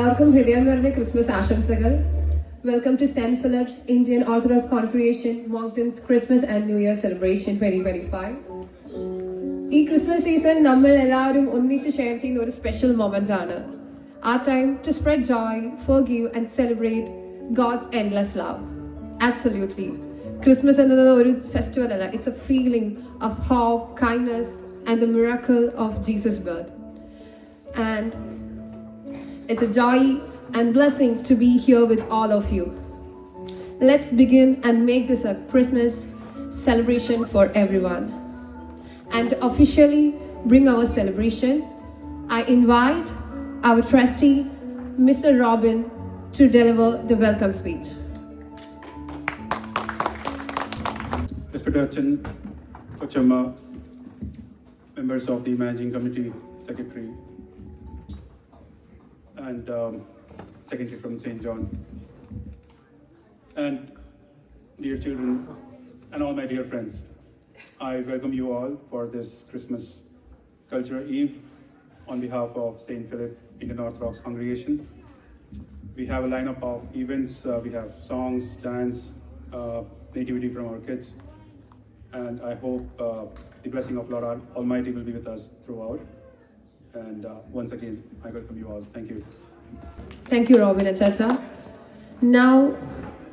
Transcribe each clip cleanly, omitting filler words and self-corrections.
എല്ലാവർക്കും ഹൃദയം നിറഞ്ഞ ക്രിസ്മസ് ആശംസകൾ. Welcome to saint Philips Indian orthodox congregation Moncton's Christmas and new year celebration 2025. ഈ ക്രിസ്മസ് സീസൺ നമ്മൾ എല്ലാവരും ഒന്നിച്ച് ഷെയർ ചെയ്യുന്ന ഒരു സ്പെഷ്യൽ മൊമെന്റ് ആണ്. ആ time to spread joy, forgive and celebrate God's endless love. Absolutely. Christmas എന്നത് ഒരു ഫെസ്റ്റിവൽ അല്ല, it's A feeling of hope, kindness and the miracle of Jesus' birth. And it's a joy and blessing to be here with all of you. Let's begin and make this a Christmas celebration for everyone. And to officially bring our celebration, I invite our trustee, Mr. Robin, to deliver the welcome speech. Respected Achan, Kochama, members of the Managing Committee, Secretary, and Secretary from St. John, and dear children, and all my dear friends, I welcome you all for this Christmas Cultural Eve on behalf of St. Philip Indian Orthodox Congregation. We have a lineup of events. We have songs, dance, nativity from our kids, and I hope the blessing of Lord Almighty will be with us throughout. And once again, I welcome you all. Thank you. Thank you, Robin Achata. Now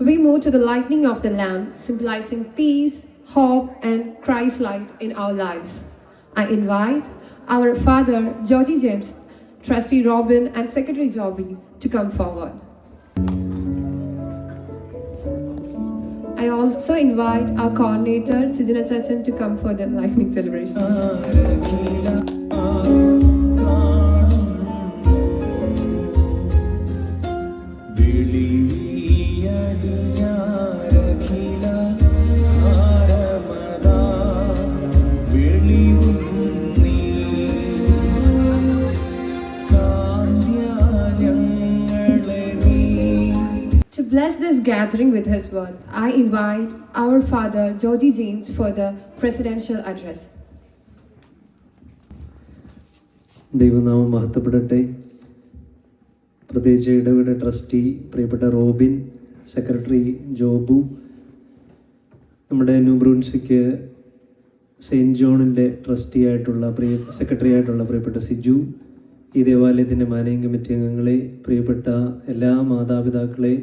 we move to the lighting of the lamp, symbolizing peace, hope, and Christ's light in our lives. I invite our Father Georgie James, Trustee Robin, and Secretary Joby to come forward. I also invite our coordinator Sijana Chachan to come for the lighting celebration. To bless this gathering with his words, I invite our Father Georgie James for the presidential address. ദൈവനാമം മഹത്വപ്പെടട്ടെ. പ്രത്യേകിച്ച് ഇടവയുടെ trustee പ്രിയപ്പെട്ട Robin, secretary Job, നമ്മുടെ new ബ്രൂൻസ്വിക്ക് saint ജോണിൻ്റെ secretary ആയിട്ടുള്ള പ്രിയപ്പെട്ട സിജു, ഈ ദേവാലയത്തിൻ്റെ managing committee അംഗങ്ങളെ, പ്രിയപ്പെട്ട എല്ലാ മാതാപിതാക്കളെ,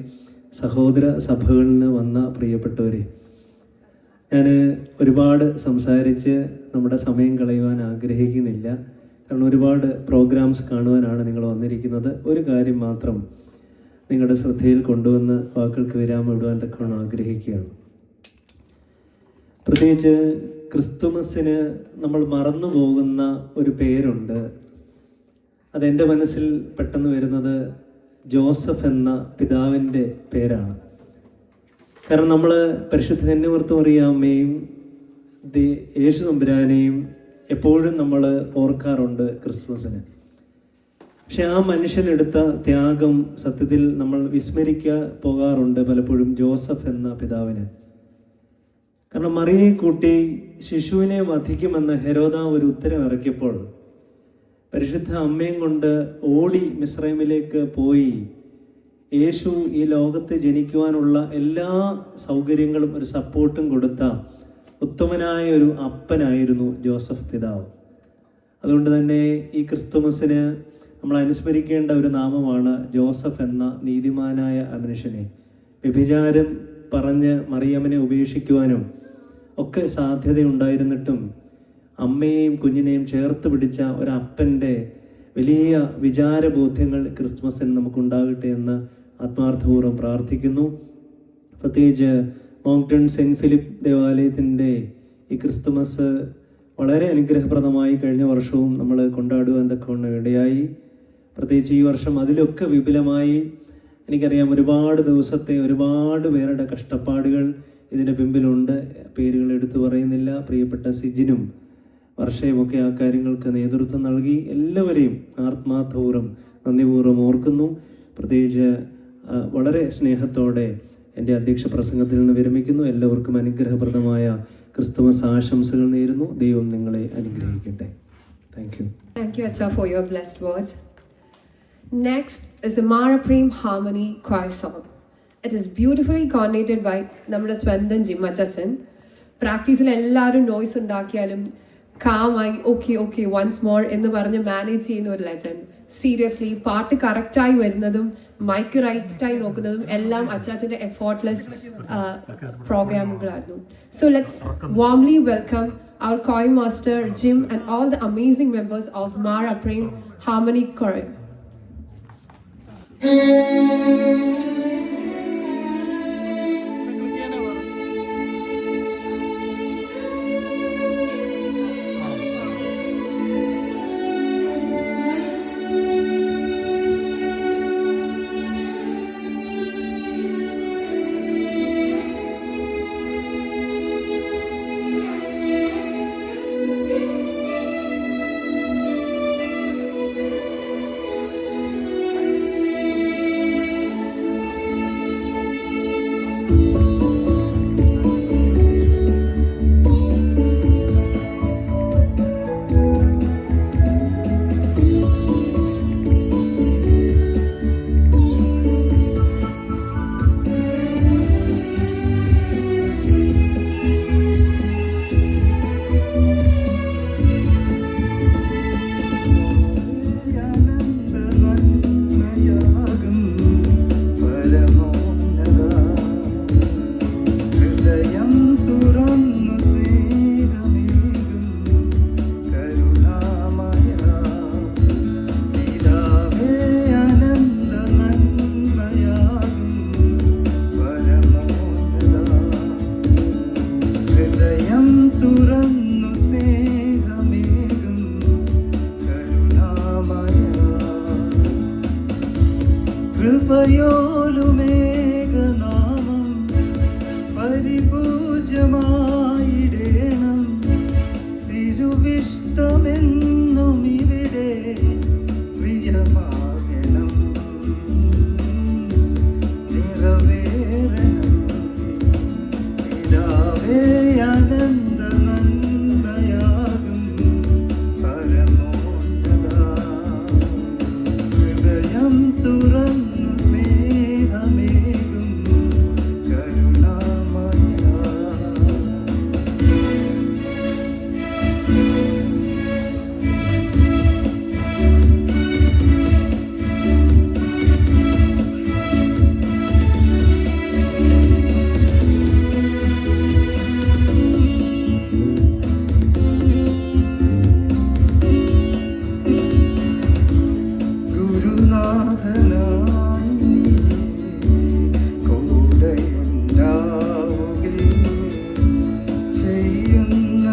സഹോദര സഭകളിൽ നിന്ന് വന്ന പ്രിയപ്പെട്ടവരെ, ഞാൻ ഒരുപാട് സംസാരിച്ച് നമ്മുടെ സമയം കളയുവാൻ ആഗ്രഹിക്കുന്നില്ല. കാരണം ഒരുപാട് പ്രോഗ്രാംസ് കാണുവാനാണ് നിങ്ങൾ വന്നിരിക്കുന്നത്. ഒരു കാര്യം മാത്രം നിങ്ങളുടെ ശ്രദ്ധയിൽ കൊണ്ടുവന്ന് വാക്കുകൾക്ക് വിരാമം ഇടുവാൻ തക്കവണ്ണം ആഗ്രഹിക്കുകയാണ്. പ്രത്യേകിച്ച് ക്രിസ്തുമസിന് നമ്മൾ മറന്നു പോകുന്ന ഒരു പേരുണ്ട്. അതെൻ്റെ മനസ്സിൽ പെട്ടെന്ന് വരുന്നത് ജോസഫ് എന്ന പിതാവിൻ്റെ പേരാണ്. കാരണം നമ്മൾ പരിശുദ്ധ കന്യാമറിയാമ്മയും യേശു തമ്പുരാനെയും എപ്പോഴും നമ്മൾ ഓർക്കാറുണ്ട് ക്രിസ്മസിന്. പക്ഷെ ആ മനുഷ്യനെടുത്ത ത്യാഗം സത്യത്തിൽ നമ്മൾ പോകാറുണ്ട് പലപ്പോഴും ജോസഫ് എന്ന പിതാവിന്. കാരണം മറിയയെ കൂട്ടി ശിശുവിനെ വധിക്കുമെന്ന് ഹെരോദാവ് ഒരു ഉത്തരം ഇറക്കിയപ്പോൾ പരിശുദ്ധ അമ്മയും കൊണ്ട് ഓടി മിസ്രൈമിലേക്ക് പോയി യേശു ഈ ലോകത്ത് ജനിക്കുവാനുള്ള എല്ലാ സൗകര്യങ്ങളും ഒരു സപ്പോർട്ടും കൊടുത്ത ഉത്തമനായ ഒരു അപ്പനായിരുന്നു ജോസഫ് പിതാവ്. അതുകൊണ്ട് തന്നെ ഈ ക്രിസ്തുമസിന് നമ്മൾ അനുസ്മരിക്കേണ്ട ഒരു നാമമാണ് ജോസഫ് എന്ന നീതിമാനായ മനുഷ്യനെ. വ്യഭിചാരം പറഞ്ഞ് മറിയമ്മനെ ഉപേക്ഷിക്കുവാനും ഒക്കെ സാധ്യതയുണ്ടായിരുന്നിട്ടും അമ്മയെയും കുഞ്ഞിനെയും ചേർത്ത് പിടിച്ച ഒരപ്പൻ്റെ വലിയ വിചാരബോധ്യങ്ങൾ ക്രിസ്മസിന് നമുക്കുണ്ടാകട്ടെ എന്ന് ആത്മാർത്ഥപൂർവ്വം പ്രാർത്ഥിക്കുന്നു. പ്രത്യേകിച്ച് മോങ്ടൺ സെൻറ്റ് ഫിലിപ്പ് ദേവാലയത്തിൻ്റെ ഈ ക്രിസ്തുമസ് വളരെ അനുഗ്രഹപ്രദമായി കഴിഞ്ഞ വർഷവും നമ്മൾ കൊണ്ടാടുവാൻ തക്കവണ്ണം ഇടയായി. പ്രത്യേകിച്ച് ഈ വർഷം അതിലൊക്കെ വിപുലമായി. എനിക്കറിയാം ഒരുപാട് ദിവസത്തെ ഒരുപാട് പേരുടെ കഷ്ടപ്പാടുകൾ ഇതിൻ്റെ പിമ്പിലുണ്ട്. പേരുകൾ എടുത്തു പറയുന്നില്ല. പ്രിയപ്പെട്ട സിജിനും വർഷയുമൊക്കെ ആ കാര്യങ്ങൾക്ക് നേതൃത്വം നൽകി. എല്ലാവരെയും ആത്മാർത്ഥപൂർവ്വം നന്ദിപൂർവ്വം ഓർക്കുന്നു. പ്രത്യേകിച്ച് വളരെ സ്നേഹത്തോടെ എൻ്റെ അധ്യക്ഷ പ്രസംഗത്തിൽ നിന്ന് വിരമിക്കുന്നു. എല്ലാവർക്കും അനുഗ്രഹപ്രദമായ ക്രിസ്തുമസ് ആശംസകൾ നേരുന്നു. ദൈവം നിങ്ങളെ അനുഗ്രഹിക്കട്ടെ. Thank you. Thank you, Acha, for your blessed words. Next is the Mara Prem Harmony Choir song. It is beautifully coordinated by നമ്മുടെ സ്വന്തം ജിമ്മച്ചൻ. പ്രാക്ടീസിൽ എല്ലാവരും നോയ്സ് ഉണ്ടാക്കിയാലും കാമായി ഓക്കെ വൺസ് മോർ എന്ന് പറഞ്ഞ് മാനേജ് ചെയ്യുന്ന ഒരു ലെജൻഡ്. സീരിയസ്ലി പാട്ട് കറക്റ്റായി വരുന്നതും മൈക്ക് റൈറ്റായി നോക്കുന്നതും എല്ലാം അച്ചാച്ചന്റെ എഫോർട്ട്ലെസ് പ്രോഗ്രാമുകളായിരുന്നു. So let's warmly welcome our choir master Jim and all the amazing members of Mara Prem Harmony Choir. കൃപയോലുമേഘനാമം പരിപൂജ്യമായിടേണം. തിരുവിഷ്ടമെന്നും ഇവിടെ പ്രിയമാകണം, നിറവേറണം. പിതാവേ അനന്ത നന്മയാകും പരമോന്നത, ഹൃദയം തുറന്നു സ്നേഹമേകും കരുണാമയ. ഗുരുനാഥനായി നീ കൂടെയുണ്ടാവുകിൽ ചെയ്യുന്നതാകയും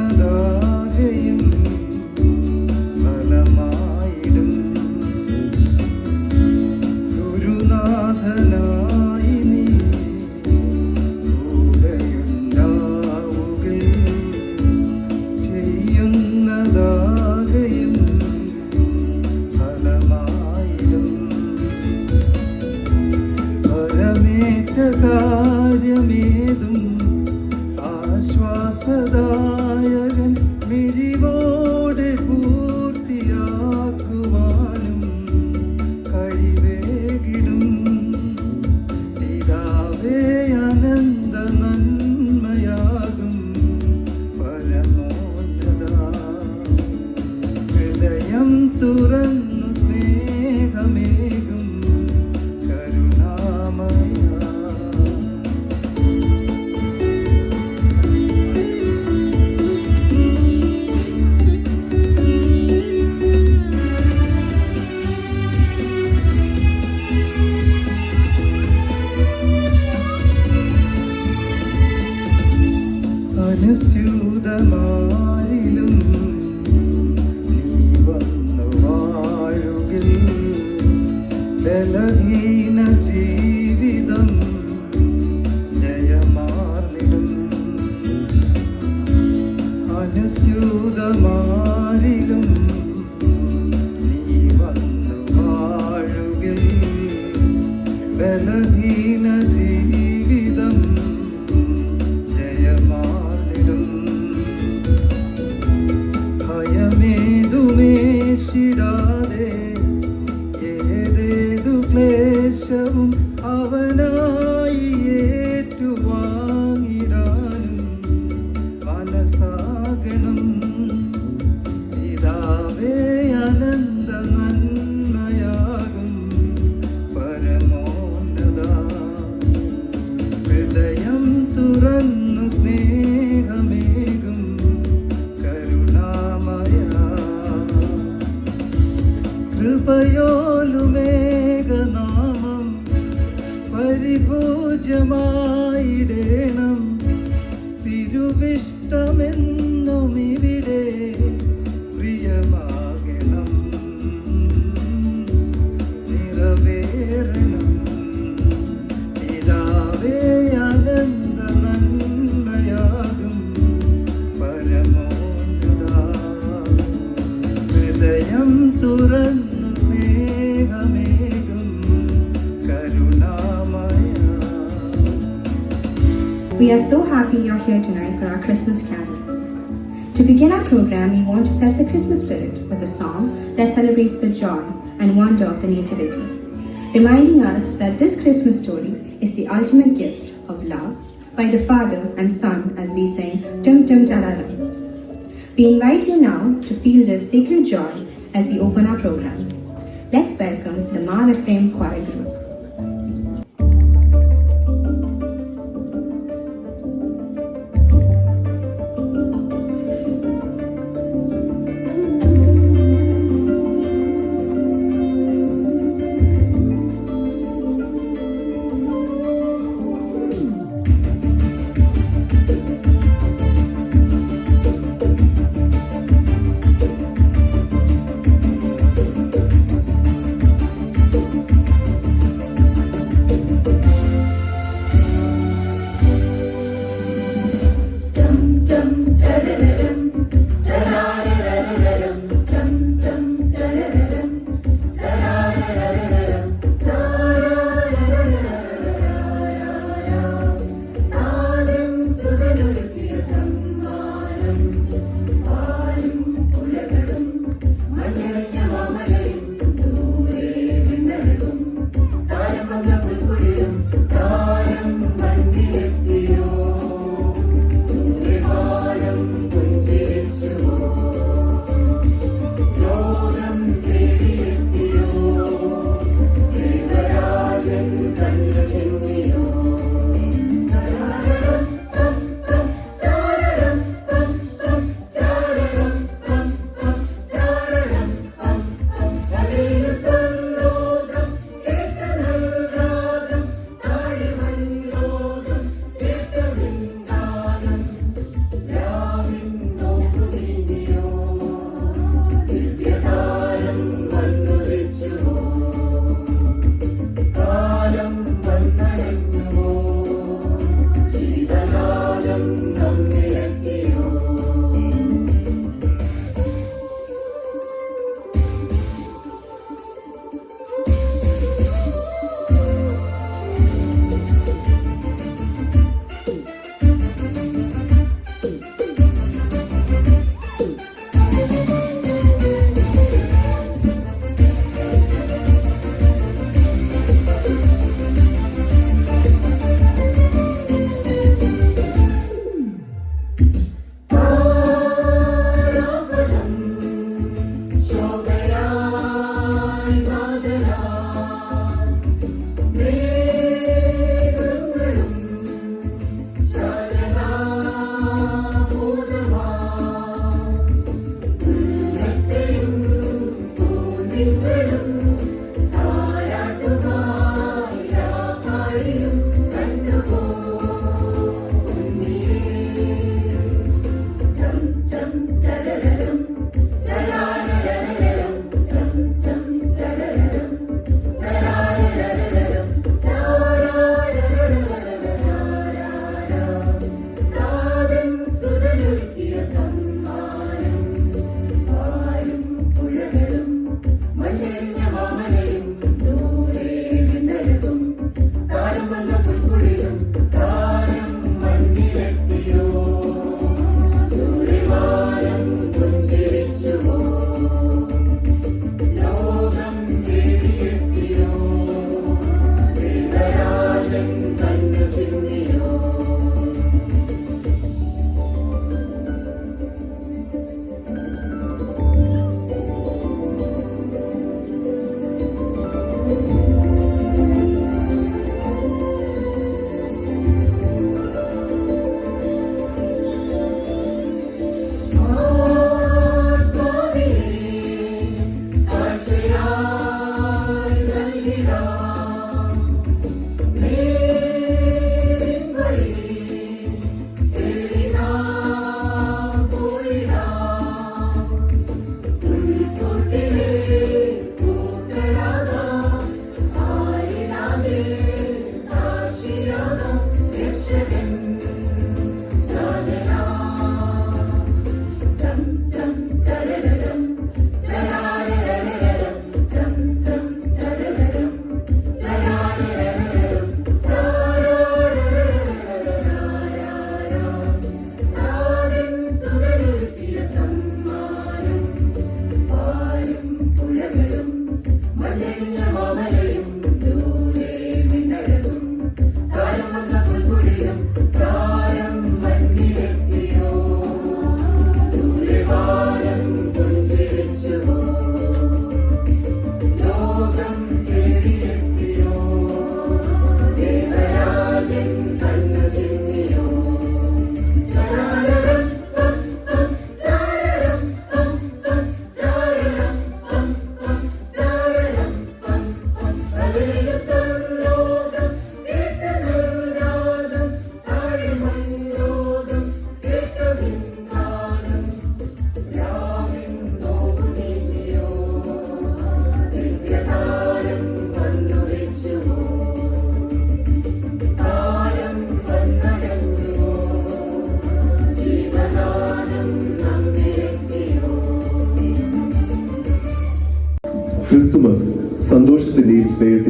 ഫലമായിടും. ഗുരുനാഥനായി നീ കൂടെയുണ്ടാവുകിൽ ചെയ്യുന്നതാകയും ഫലമായിടും. പരമേറ്റ കാര്യമേതും ആശ്വാസദായകൻ മിഴിവോടെ പൂർത്തിയാക്കുവാനും കഴിവേകിടും. പിതാവേ അനന്ത നന്മയാകും പരമോന്നത, ഹൃദയം തുറന്നു സ്നേഹമേകും കരുണാമയ. അനുസ്യൂതമാരിലും നീ വന്നു വാഴുകിൽ ബലഹീന ജീവിതം ജയമാർന്നിടും. അനുസ്യൂതമാരിലും നീ വന്നു വാഴുകിൽ ബലഹീന ജീവിതം ജയമാർന്നിടും. ഭയമേതുമേശിടാതെ ഏതേ We are so happy you're here tonight for our Christmas carol. To begin our program, we want to set the Christmas spirit with a song that celebrates the joy and wonder of the Nativity, reminding us that this Christmas story is the ultimate gift of love by the Father and Son as we sing Tum Tum Tararam. We invite you now to feel this sacred joy as we open our program. Let's welcome the Mar Ephraim Choir Group.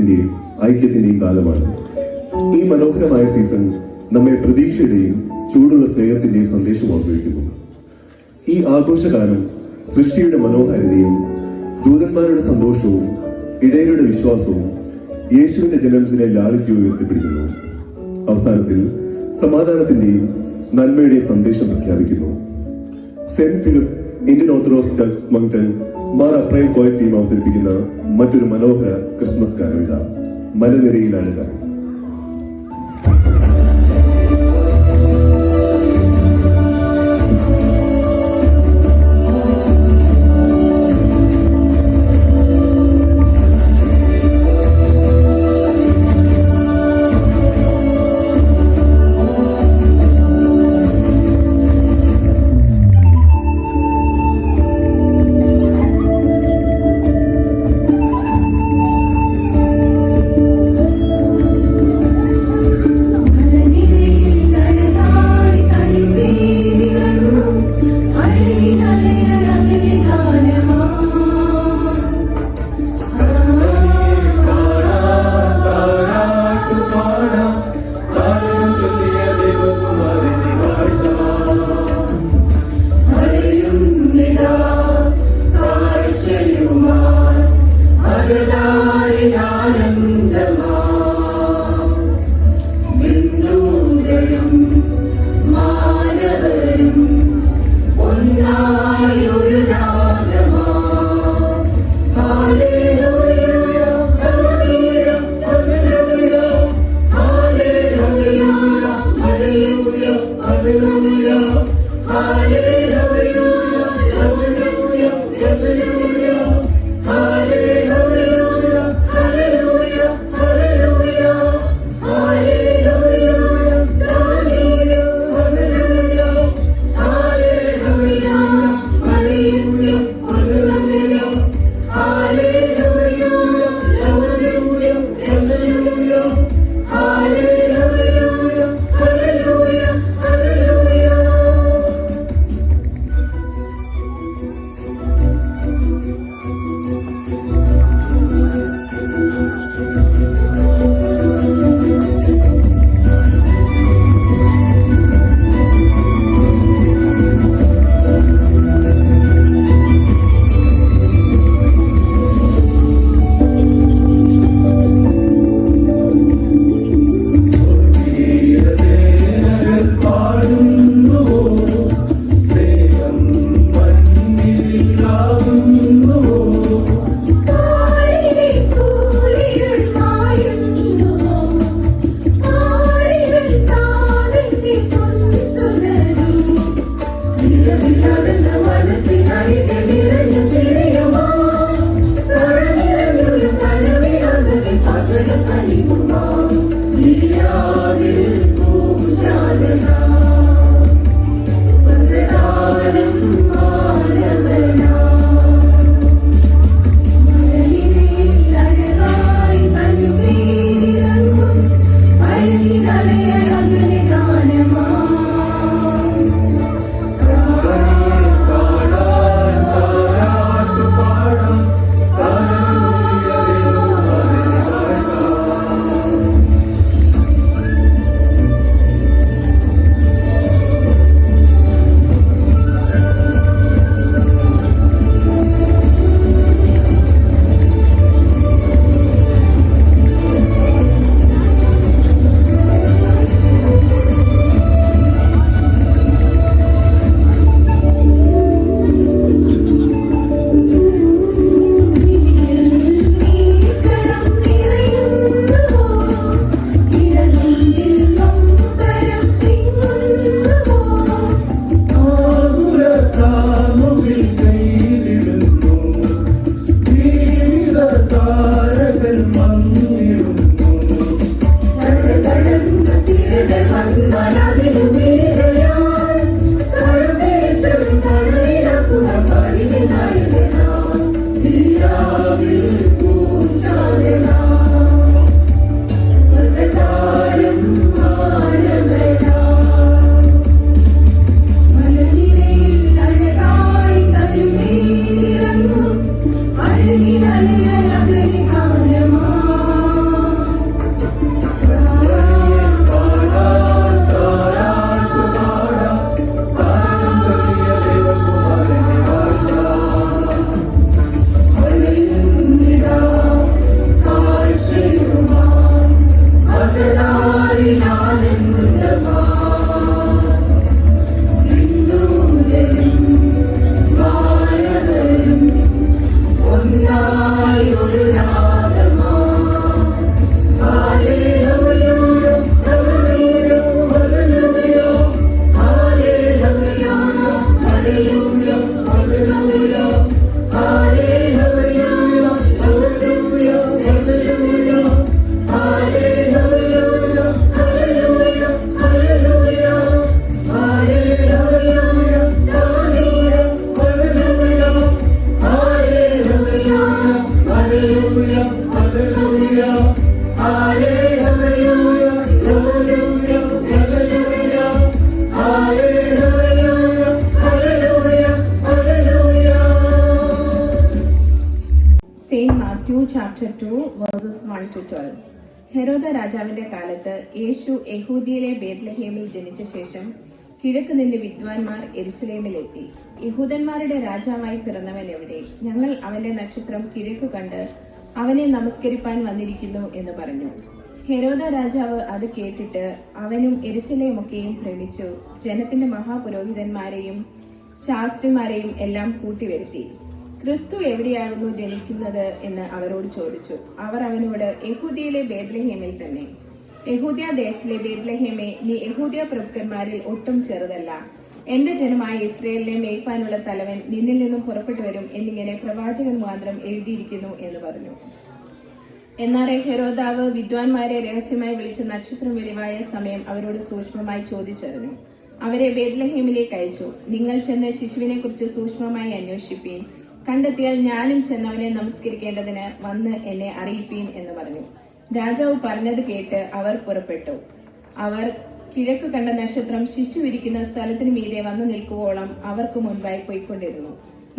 സ്നേഹത്തിന്റെയും ഐക്യത്തിന്റെയും കാലമാണ്. ഈ മനോഹരമായ season നമ്മെ പ്രതീക്ഷയുടെയും ചൂടുള്ള സ്നേഹത്തിന്റെയും സന്ദേശം ഓർമ്മിപ്പിക്കുന്നു. ഈ ആഘോഷകാലം സൃഷ്ടിയുടെ മനോഹാരിതയും ദൂതന്മാരുടെ സന്തോഷവും ഇടയരുടെ വിശ്വാസവും യേശുവിന്റെ ജനനത്തിലെ ലാളിത്യവും ഉയർത്തിപ്പിടിക്കുന്നു. അവസാനത്തിൽ സമാധാനത്തിന്റെയും നന്മയുടെയും സന്ദേശം പ്രഖ്യാപിക്കുന്നു. Saint Philip Indian orthodox church Moncton Mar Aprem കോയറ്റ് ടീം അവതരിപ്പിക്കുന്ന മറ്റൊരു മനോഹര ക്രിസ്മസ് ഗാനമിത മലനിരയിലാണ് ഗാനം. chapter 2 verses 1 to 12. ഹെരോദ രാജാവിന്റെ കാലത്ത് യേശു യഹൂദിയിലെ ബേത്ലഹേമിൽ ജനിച്ച ശേഷം കിഴക്ക് നിന്ന് വിദ്വാൻമാർ യെരുശലേമിലെത്തി. യഹൂദന്മാരുടെ രാജാവായി പിറന്നവൻ എവിടെ? ഞങ്ങൾ അവന്റെ നക്ഷത്രം കിഴക്ക് കണ്ട് അവനെ നമസ്കരിപ്പാൻ വന്നിരിക്കുന്നു എന്ന് പറഞ്ഞു. ഹെരോദ രാജാവ് അത് കേട്ടിട്ട് അവനും യെരുശലേമൊക്കെയും ഭ്രമിച്ചു. ജനത്തിന്റെ മഹാപുരോഹിതന്മാരെയും ശാസ്ത്രിമാരെയും എല്ലാം കൂട്ടിവരുത്തി. ക്രിസ്തു എവിടെയാകുന്നു ജനിക്കുന്നത് എന്ന് അവരോട് ചോദിച്ചു. അവർ അവനോട്, യഹൂദിയിലെ ബേത്ലഹേമിൽ തന്നെ. യഹൂദ്യ ദേശത്തിലെ ബേത്ലഹേമേ, നീ യഹൂദ്യ പ്രഭുക്കന്മാരിൽ ഒട്ടും ചെറുതല്ല. എന്റെ ജനമായ ഇസ്രയേലിനെ മേയ്പ്പാനുള്ള തലവൻ നിന്നിൽ നിന്നും പുറപ്പെട്ടു വരും എന്നിങ്ങനെ പ്രവാചകൻ മുഖാന്തരം എഴുതിയിരിക്കുന്നു എന്ന് പറഞ്ഞു. എന്നാൽ ഹെരോദാവ് വിദ്വാൻമാരെ രഹസ്യമായി വിളിച്ച് നക്ഷത്രം വെളിവായ സമയം അവരോട് സൂക്ഷ്മമായി ചോദിച്ചറിഞ്ഞു. അവരെ ബേത്ലഹേമിലേക്ക് അയച്ചു. നിങ്ങൾ ചെന്ന് ശിശുവിനെ കുറിച്ച് സൂക്ഷ്മമായി അന്വേഷിപ്പീൻ. കണ്ടെത്തിയാൽ ഞാനും ചെന്നവനെ നമസ്കരിക്കേണ്ടതിന് വന്ന് എന്നെ അറിയിപ്പീൻ എന്ന് പറഞ്ഞു. രാജാവ് പറഞ്ഞത് കേട്ട് അവർ പുറപ്പെട്ടു. അവർ കിഴക്ക് കണ്ട നക്ഷത്രം ശിശു ഇരിക്കുന്ന സ്ഥലത്തിനു മീതെ വന്നു നിൽക്കുവോളം അവർക്ക് മുൻപായി പോയിക്കൊണ്ടിരുന്നു.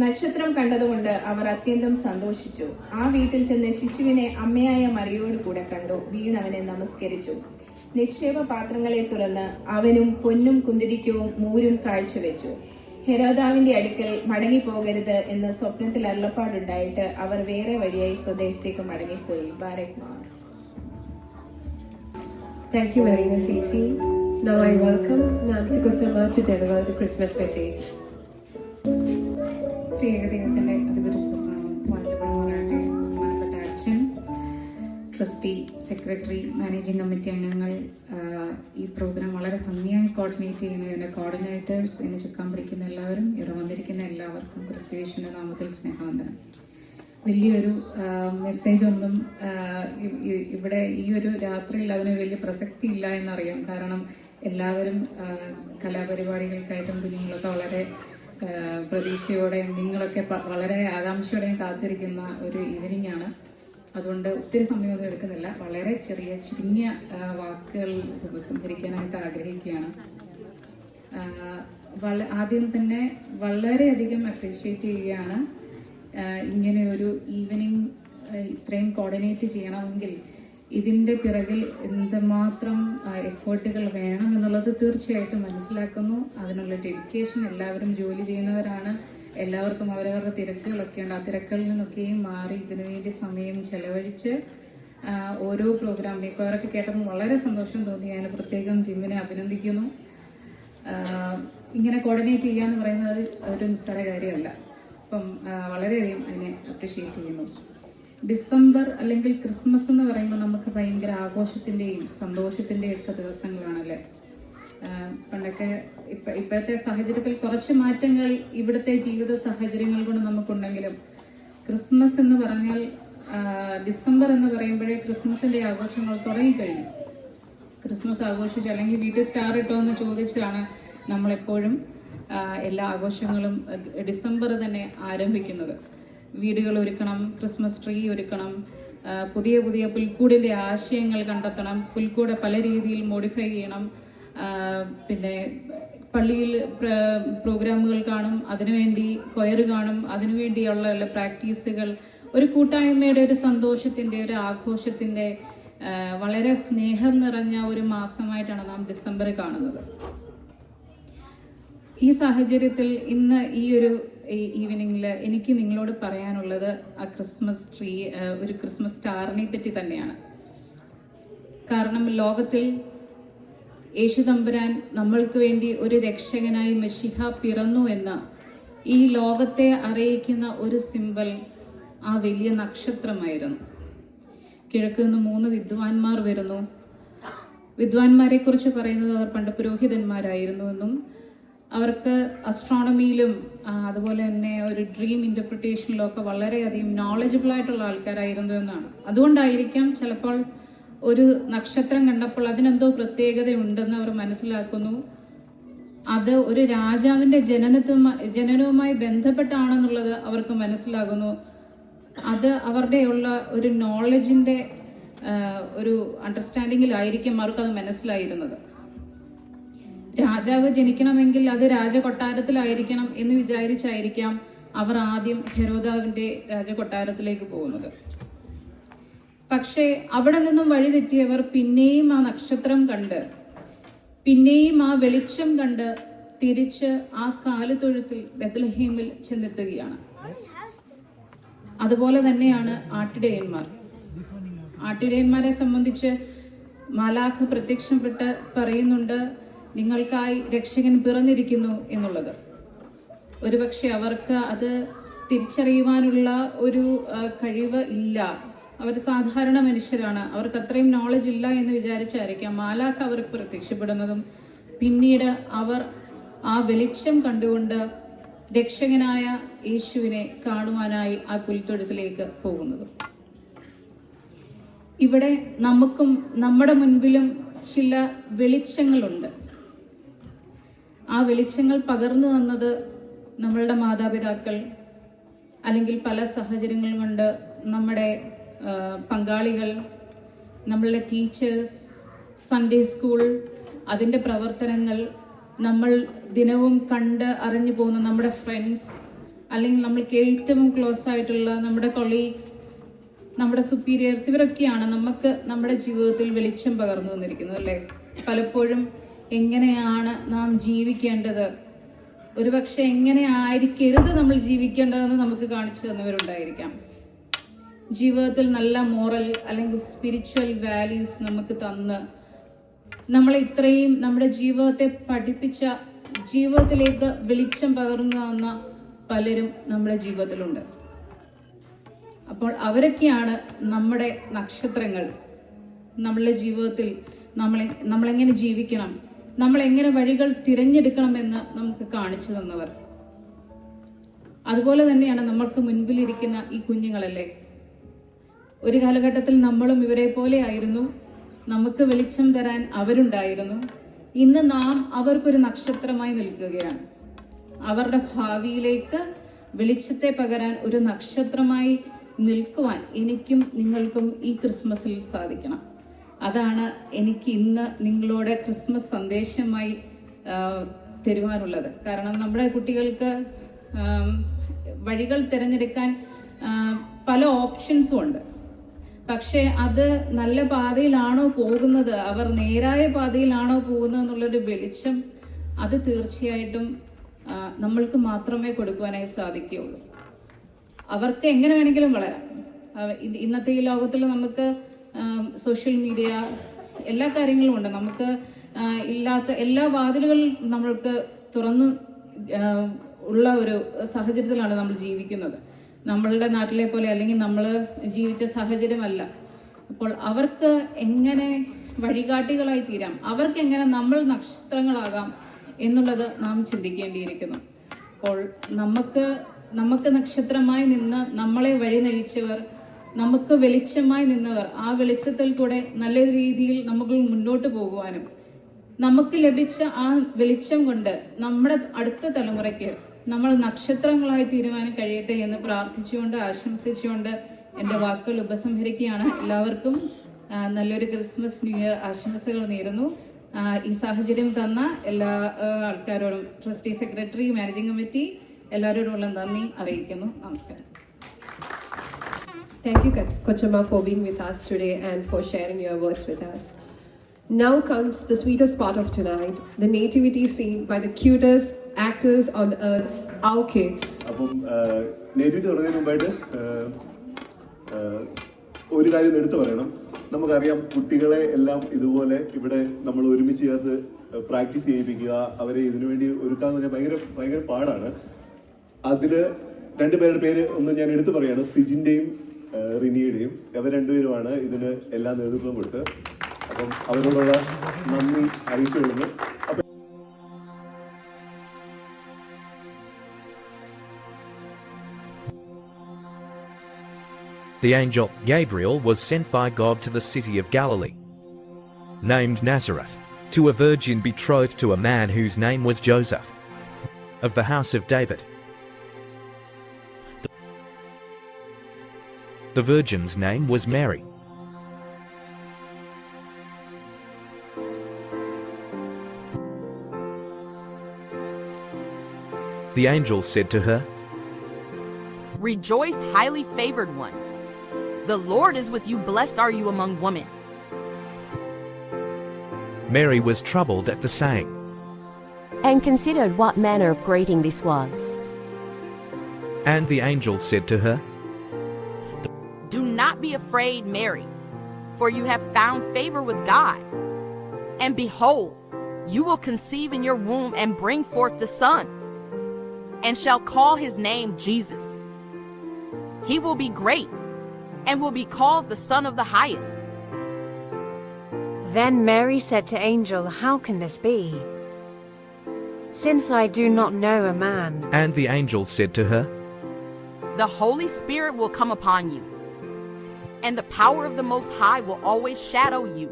നക്ഷത്രം കണ്ടതുകൊണ്ട് അവർ അത്യന്തം സന്തോഷിച്ചു. ആ വീട്ടിൽ ചെന്ന് ശിശുവിനെ അമ്മയായ മറിയോട് കൂടെ കണ്ടു. വീണവനെ നമസ്കരിച്ചു. നിക്ഷേപ പാത്രങ്ങളെ തുറന്ന് അവനും പൊന്നും കുന്തിരിക്കവും മൂരും കാഴ്ചവെച്ചു. ഹെരോദാവിന്റെ അടുക്കൽ മടങ്ങിപ്പോകരുത് എന്ന് സ്വപ്നത്തിൽ അരുളപ്പാടുണ്ടായിട്ട് അവർ വേറെ വഴിയായി സ്വദേശത്തേക്ക് മടങ്ങിപ്പോയി. ബാരക്മാർ. Thank you, Marina Chichi. Now I welcome Nancy Kochama to deliver the Christmas message. ശ്രീയേകദൈവത്തിൻ്റെ അതിപരിശുദ്ധ വാഴ്ത്തപ്പെടുമാറാകട്ടെ. ബഹുമാനപ്പെട്ട അച്ഛൻ, ട്രസ്റ്റി, സെക്രട്ടറി, മാനേജിംഗ് കമ്മിറ്റി അംഗങ്ങൾ, ഈ പ്രോഗ്രാം വളരെ ഭംഗിയായി കോർഡിനേറ്റ് ചെയ്യുന്നതിൻ്റെ കോർഡിനേറ്റേഴ്സ്, എന്നെ ചുക്കാൻ പിടിക്കുന്ന എല്ലാവരും, ഇവിടെ വന്നിരിക്കുന്ന എല്ലാവർക്കും ക്രിസ്തുയേശുവിൻ്റെ നാമത്തിൽ സ്നേഹവന്ദനം. വലിയൊരു മെസ്സേജ് ഒന്നും ഇവിടെ ഈ ഒരു രാത്രിയിൽ അതിന് വലിയ പ്രസക്തി ഇല്ല എന്നറിയാം. കാരണം എല്ലാവരും കലാപരിപാടികൾക്കായിട്ടും കുഞ്ഞുങ്ങളൊക്കെ വളരെ പ്രതീക്ഷയോടെയും നിങ്ങളൊക്കെ വളരെ ആകാംക്ഷയോടെയും കാത്തിരിക്കുന്ന ഒരു ഈവനിങ് ആണ്. അതുകൊണ്ട് ഒത്തിരി സമയമൊന്നും എടുക്കുന്നില്ല. വളരെ ചുരുങ്ങിയ വാക്കുകൾ ഉപസംഹരിക്കാനായിട്ട് ആഗ്രഹിക്കുകയാണ്. ആദ്യം തന്നെ വളരെയധികം അപ്രീഷിയേറ്റ് ചെയ്യുകയാണ്. ഇങ്ങനെ ഒരു ഈവനിങ് ഇത്രയും കോർഡിനേറ്റ് ചെയ്യണമെങ്കിൽ ഇതിൻ്റെ പിറകിൽ എന്തുമാത്രം എഫേർട്ടുകൾ വേണം എന്നുള്ളത് തീർച്ചയായിട്ടും മനസ്സിലാക്കുന്നു. അതിനുള്ള ഡെഡിക്കേഷൻ, എല്ലാവരും ജോലി ചെയ്യുന്നവരാണ്, എല്ലാവർക്കും അവരവരുടെ തിരക്കുകളൊക്കെ ഉണ്ട്. ആ തിരക്കുകളിൽ നിന്നൊക്കെയും മാറി ഇതിനുവേണ്ടി സമയം ചെലവഴിച്ച് ഓരോ പ്രോഗ്രാം മേക്കോറൊക്കെ കേട്ടപ്പോൾ വളരെ സന്തോഷം തോന്നി. ഞാൻ പ്രത്യേകം ജിമ്മിനെ അഭിനന്ദിക്കുന്നു. ഇങ്ങനെ കോർഡിനേറ്റ് ചെയ്യുക എന്ന് പറയുന്നത് ഒരു നിസ്സാര കാര്യമല്ല. അപ്പം വളരെയധികം അതിനെ അപ്രിഷ്യേറ്റ് ചെയ്യുന്നു. ഡിസംബർ അല്ലെങ്കിൽ ക്രിസ്മസ് എന്ന് പറയുമ്പോൾ നമുക്ക് ഭയങ്കര ആഘോഷത്തിൻ്റെയും സന്തോഷത്തിൻ്റെയും ഒക്കെ ദിവസങ്ങളാണല്ലേ. പണ്ടൊക്കെ ഇപ്പോഴത്തെ സാഹചര്യത്തിൽ കുറച്ച് മാറ്റങ്ങൾ ഇവിടുത്തെ ജീവിത സാഹചര്യങ്ങൾ കൊണ്ട് നമുക്കുണ്ടെങ്കിലും ക്രിസ്മസ് എന്ന് പറഞ്ഞാൽ ഡിസംബർ എന്ന് പറയുമ്പോഴേ ക്രിസ്മസിൻ്റെ ആഘോഷങ്ങൾ തുടങ്ങിക്കഴിഞ്ഞു. ക്രിസ്മസ് ആഘോഷിച്ചു അല്ലെങ്കിൽ വീട്ടിൽ സ്റ്റാർ ഇട്ടോ എന്ന് ചോദിച്ചാണ് നമ്മളെപ്പോഴും എല്ലാ ആഘോഷങ്ങളും ഡിസംബർ തന്നെ ആരംഭിക്കുന്നത്. വീടുകൾ ഒരുക്കണം, ക്രിസ്മസ് ട്രീ ഒരുക്കണം, പുതിയ പുതിയ പുൽക്കൂടിൻ്റെ ആശയങ്ങൾ കണ്ടെത്തണം, പുൽക്കൂട് പല രീതിയിൽ മോഡിഫൈ ചെയ്യണം. പിന്നെ പള്ളിയിൽ പ്രോഗ്രാമുകൾ കാണും, അതിനുവേണ്ടി കൊയർ കാണും, അതിനുവേണ്ടിയുള്ള പ്രാക്ടീസുകൾ. ഒരു കൂട്ടായ്മയുടെ, ഒരു സന്തോഷത്തിൻ്റെ, ഒരു ആഘോഷത്തിൻ്റെ വളരെ സ്നേഹം നിറഞ്ഞ ഒരു മാസമായിട്ടാണ് നാം ഡിസംബർ കാണുന്നത്. ഈ സാഹചര്യത്തിൽ ഇന്ന് ഈ ഒരു ഈവനിങ്ങിൽ എനിക്ക് നിങ്ങളോട് പറയാനുള്ളത് ആ ക്രിസ്മസ് ട്രീ, ഒരു ക്രിസ്മസ് സ്റ്റാറിനെ പറ്റി തന്നെയാണ്. കാരണം ലോകത്തിൽ യേശു തമ്പുരാൻ നമ്മൾക്ക് വേണ്ടി ഒരു രക്ഷകനായി മെശിഹ പിറന്നു എന്ന് ഈ ലോകത്തെ അറിയിക്കുന്ന ഒരു സിമ്പൽ ആ വലിയ നക്ഷത്രമായിരുന്നു. കിഴക്ക് നിന്ന് 3 വിദ്വാൻമാർ വരുന്നു. വിദ്വാൻമാരെ കുറിച്ച് പറയുന്നത് അവർ പണ്ട് പുരോഹിതന്മാരായിരുന്നു എന്നും അവർക്ക് അസ്ട്രോണമിയിലും അതുപോലെ തന്നെ ഒരു ഡ്രീം ഇന്റർപ്രിട്ടേഷനിലും ഒക്കെ വളരെയധികം നോളജബിൾ ആയിട്ടുള്ള ആൾക്കാരായിരുന്നു എന്നാണ്. അതുകൊണ്ടായിരിക്കാം ചിലപ്പോൾ ഒരു നക്ഷത്രം കണ്ടപ്പോൾ അതിനെന്തോ പ്രത്യേകതയുണ്ടെന്ന് അവർ മനസ്സിലാക്കുന്നു. അത് ഒരു രാജാവിന്റെ ജനനവുമായി ബന്ധപ്പെട്ടാണെന്നുള്ളത് അവർക്ക് മനസ്സിലാകുന്നു. അത് അവരുടെയുള്ള ഒരു നോളജിന്റെ ഒരു അണ്ടർസ്റ്റാൻഡിങ്ങിലായിരിക്കും അവർക്കത് മനസ്സിലായിരുന്നത്. രാജാവ് ജനിക്കണമെങ്കിൽ അത് രാജകൊട്ടാരത്തിലായിരിക്കണം എന്ന് വിചാരിച്ചായിരിക്കാം അവർ ആദ്യം ഹെരോദാവിന്റെ രാജകൊട്ടാരത്തിലേക്ക് പോകുന്നത്. പക്ഷേ അവിടെ നിന്നും വഴിതെറ്റിയവർ പിന്നെയും ആ നക്ഷത്രം കണ്ട്, പിന്നെയും ആ വെളിച്ചം കണ്ട് തിരിച്ച് ആ കാലിത്തൊഴുത്തിൽ ബെത്ലഹേമിൽ ചെന്നെത്തുകയാണ്. അതുപോലെ തന്നെയാണ് ആട്ടിടയന്മാർ. ആട്ടിടയന്മാരെ സംബന്ധിച്ച് മാലാഖ പ്രത്യക്ഷപ്പെട്ട് പറയുന്നുണ്ട്, നിങ്ങൾക്കായി രക്ഷകൻ പിറന്നിരിക്കുന്നു എന്നുള്ളത്. ഒരുപക്ഷെ അവർക്ക് അത് തിരിച്ചറിയുവാനുള്ള ഒരു കഴിവ് ഇല്ല. അവർ സാധാരണ മനുഷ്യരാണ്, അവർക്ക് അത്രയും നോളജ് ഇല്ല എന്ന് വിചാരിച്ചായിരിക്കാം മാലാഖ അവർക്ക് പ്രത്യക്ഷപ്പെടുന്നതും പിന്നീട് അവർ ആ വെളിച്ചം കണ്ടുകൊണ്ട് രക്ഷകനായ യേശുവിനെ കാണുവാനായി ആ പുൽത്തൊഴുത്തിലേക്ക് പോകുന്നതും. ഇവിടെ നമുക്കും നമ്മുടെ മുൻപിലും ചില വെളിച്ചങ്ങളുണ്ട്. ആ വെളിച്ചങ്ങൾ പകർന്നു തന്നത് നമ്മളുടെ മാതാപിതാക്കൾ, അല്ലെങ്കിൽ പല സാഹചര്യങ്ങൾ കൊണ്ട് നമ്മുടെ പങ്കാളികൾ, നമ്മളുടെ ടീച്ചേഴ്സ്, സൺഡേ സ്കൂൾ, അതിൻ്റെ പ്രവർത്തനങ്ങൾ, നമ്മൾ ദിനവും കണ്ട് അറിഞ്ഞു പോകുന്ന നമ്മുടെ ഫ്രണ്ട്സ്, അല്ലെങ്കിൽ നമ്മൾക്ക് ഏറ്റവും ക്ലോസ് ആയിട്ടുള്ള നമ്മുടെ കൊളീഗ്സ്, നമ്മുടെ സുപ്പീരിയേഴ്സ്, ഇവരൊക്കെയാണ് നമുക്ക് നമ്മുടെ ജീവിതത്തിൽ വെളിച്ചം പകർന്നു തന്നിരിക്കുന്നത് അല്ലേ. പലപ്പോഴും എങ്ങനെയാണ് നാം ജീവിക്കേണ്ടത്, ഒരുപക്ഷെ എങ്ങനെ ആയിരിക്കരുത് നമ്മൾ ജീവിക്കേണ്ടതെന്ന് നമുക്ക് കാണിച്ചു തന്നവരുണ്ടായിരിക്കാം. ജീവിതത്തിൽ നല്ല മോറൽ അല്ലെങ്കിൽ സ്പിരിച്വൽ വാല്യൂസ് നമുക്ക് തന്ന് നമ്മളെ ഇത്രയും നമ്മുടെ ജീവിതത്തെ പഠിപ്പിച്ച, ജീവിതത്തിലേക്ക് വെളിച്ചം പകർന്നു തന്ന പലരും നമ്മുടെ ജീവിതത്തിലുണ്ട്. അപ്പോൾ അവരൊക്കെയാണ് നമ്മുടെ നക്ഷത്രങ്ങൾ. നമ്മളുടെ ജീവിതത്തിൽ നമ്മളെങ്ങനെ ജീവിക്കണം, നമ്മളെങ്ങനെ വഴികൾ തിരഞ്ഞെടുക്കണമെന്ന് നമുക്ക് കാണിച്ചു തന്നവർ. അതുപോലെ തന്നെയാണ് നമ്മൾക്ക് മുൻപിലിരിക്കുന്ന ഈ കുഞ്ഞുങ്ങളല്ലേ. ഒരു കാലഘട്ടത്തിൽ നമ്മളും ഇവരെ പോലെ ആയിരുന്നു. നമുക്ക് വെളിച്ചം തരാൻ അവരുണ്ടായിരുന്നു. ഇന്ന് നാം അവർക്കൊരു നക്ഷത്രമായി നിൽക്കുകയാണ്. അവരുടെ ഭാവിയിലേക്ക് വെളിച്ചത്തെ പകരാൻ ഒരു നക്ഷത്രമായി നിൽക്കുവാൻ എനിക്കും നിങ്ങൾക്കും ഈ ക്രിസ്മസിൽ സാധിക്കണം. അതാണ് എനിക്ക് ഇന്ന് നിങ്ങളോട് ക്രിസ്മസ് സന്ദേശമായി തരുവാനുള്ളത്. കാരണം നമ്മുടെ കുട്ടികൾക്ക് വഴികൾ തിരഞ്ഞെടുക്കാൻ പല ഓപ്ഷൻസും ഉണ്ട്. പക്ഷെ അത് നല്ല പാതയിലാണോ പോകുന്നത്, അവർ നേരായ പാതയിലാണോ പോകുന്നത് എന്നുള്ളൊരു വെളിച്ചം അത് തീർച്ചയായിട്ടും നമ്മൾക്ക് മാത്രമേ കൊടുക്കുവാനായി സാധിക്കുകയുള്ളൂ. അവർക്ക് എങ്ങനെ വേണമെങ്കിലും വളരാം. ഇന്നത്തെ ഈ ലോകത്തിൽ നമുക്ക് സോഷ്യൽ മീഡിയ എല്ലാ കാര്യങ്ങളും ഉണ്ട്. നമുക്ക് ഇല്ലാത്ത എല്ലാ വാതിലുകളും നമ്മൾക്ക് തുറന്ന് ഉള്ള ഒരു സാഹചര്യത്തിലാണ് നമ്മൾ ജീവിക്കുന്നത്. നമ്മളുടെ നാട്ടിലെ പോലെ അല്ലെങ്കിൽ നമ്മൾ ജീവിച്ച സാഹചര്യമല്ല. അപ്പോൾ അവർക്ക് എങ്ങനെ വഴികാട്ടികളായി തീരാം, അവർക്ക് എങ്ങനെ നമ്മൾ നക്ഷത്രങ്ങളാകാം എന്നുള്ളത് നാം ചിന്തിക്കേണ്ടിയിരിക്കുന്നു. അപ്പോൾ നമുക്ക് നക്ഷത്രമായി നിന്ന് നമ്മളെ വഴിനഴിച്ചവർ, നമുക്ക് വെളിച്ചമായി നിന്നവർ, ആ വെളിച്ചത്തിൽ കൂടെ നല്ല രീതിയിൽ നമുക്ക് മുന്നോട്ട് പോകുവാനും നമുക്ക് ലഭിച്ച ആ വെളിച്ചം കൊണ്ട് നമ്മുടെ അടുത്ത തലമുറയ്ക്ക് നമ്മൾ നക്ഷത്രങ്ങളായി തീരുവാനും കഴിയട്ടെ എന്ന് പ്രാർത്ഥിച്ചുകൊണ്ട് ആശംസിച്ചുകൊണ്ട് എൻ്റെ വാക്കുകൾ ഉപസംഹരിക്കുകയാണ്. എല്ലാവർക്കും നല്ലൊരു ക്രിസ്മസ് ന്യൂ ഇയർ ആശംസകൾ നേരുന്നു. ഈ സാഹചര്യം തന്ന എല്ലാ ആൾക്കാരോടും, ട്രസ്റ്റി സെക്രട്ടറി, മാനേജിംഗ് കമ്മിറ്റി എല്ലാവരോടുമുള്ള നന്ദി അറിയിക്കുന്നു. നമസ്കാരം. Thank you, Kochama, for being with us today and for sharing your words with us. Now comes the sweetest part of tonight, the nativity scene by the cutest actors on the earth, our kids. അപ്പം നേരിട്ട് തുടങ്ങുന്നതിന് മുമ്പായിട്ട് ഒരു കാര്യം എടുത്തു പറയണം. നമുക്കറിയാം, കുട്ടികളെ എല്ലാം ഇതുപോലെ ഇവിടെ നമ്മൾ ഒരുമിച്ച് ചേർത്ത് പ്രാക്ടീസ് ചെയ്യിപ്പിക്കുക, അവരെ ഇതിനുവേണ്ടി ഒരുക്കാന്ന് പറഞ്ഞാൽ ഭയങ്കര പാടാണ്. അതില് രണ്ടുപേരുടെ പേര് ഒന്ന് ഞാൻ എടുത്തു പറയാണ്, സിജിന്റെയും റിനിയുടെയും. അവർ രണ്ടുപേരുമാണ് ഇതിന് എല്ലാ നേതൃത്വം കൊടുത്ത്. അപ്പം അവരോടുള്ള നന്ദി അറിയിച്ചുകൊള്ളുന്നു. The angel Gabriel was sent by God to the city of Galilee, named Nazareth, to a virgin betrothed to a man whose name was Joseph, of the house of David. The virgin's name was Mary. The angel said to her, "Rejoice, highly favored one. The Lord is with you, blessed are you among women. Mary was troubled at the saying, and considered what manner of greeting this was. and the angel said to her, Do not be afraid, Mary, for you have found favor with God. And behold, you will conceive in your womb and bring forth the Son, and shall call his name Jesus. He will be great, and will be called the Son of the Highest. Then Mary said to angel, How can this be? Since I do not know a man. and the angel said to her, The Holy Spirit will come upon you, and the power of the Most High will always shadow you.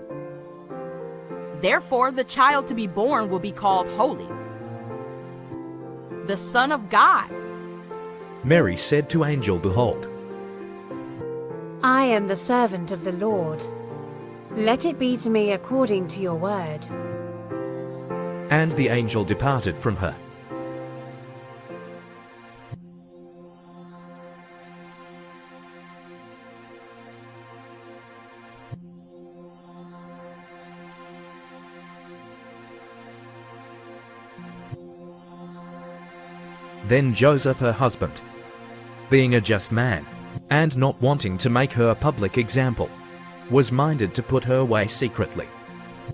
Therefore, the child to be born will be called Holy, the Son of God. Mary said to angel, Behold, I am the servant of the Lord. Let it be to me according to your word. and the angel departed from her. Then Joseph her husband, being a just man, and not wanting to make her a public example, was minded to put her away secretly.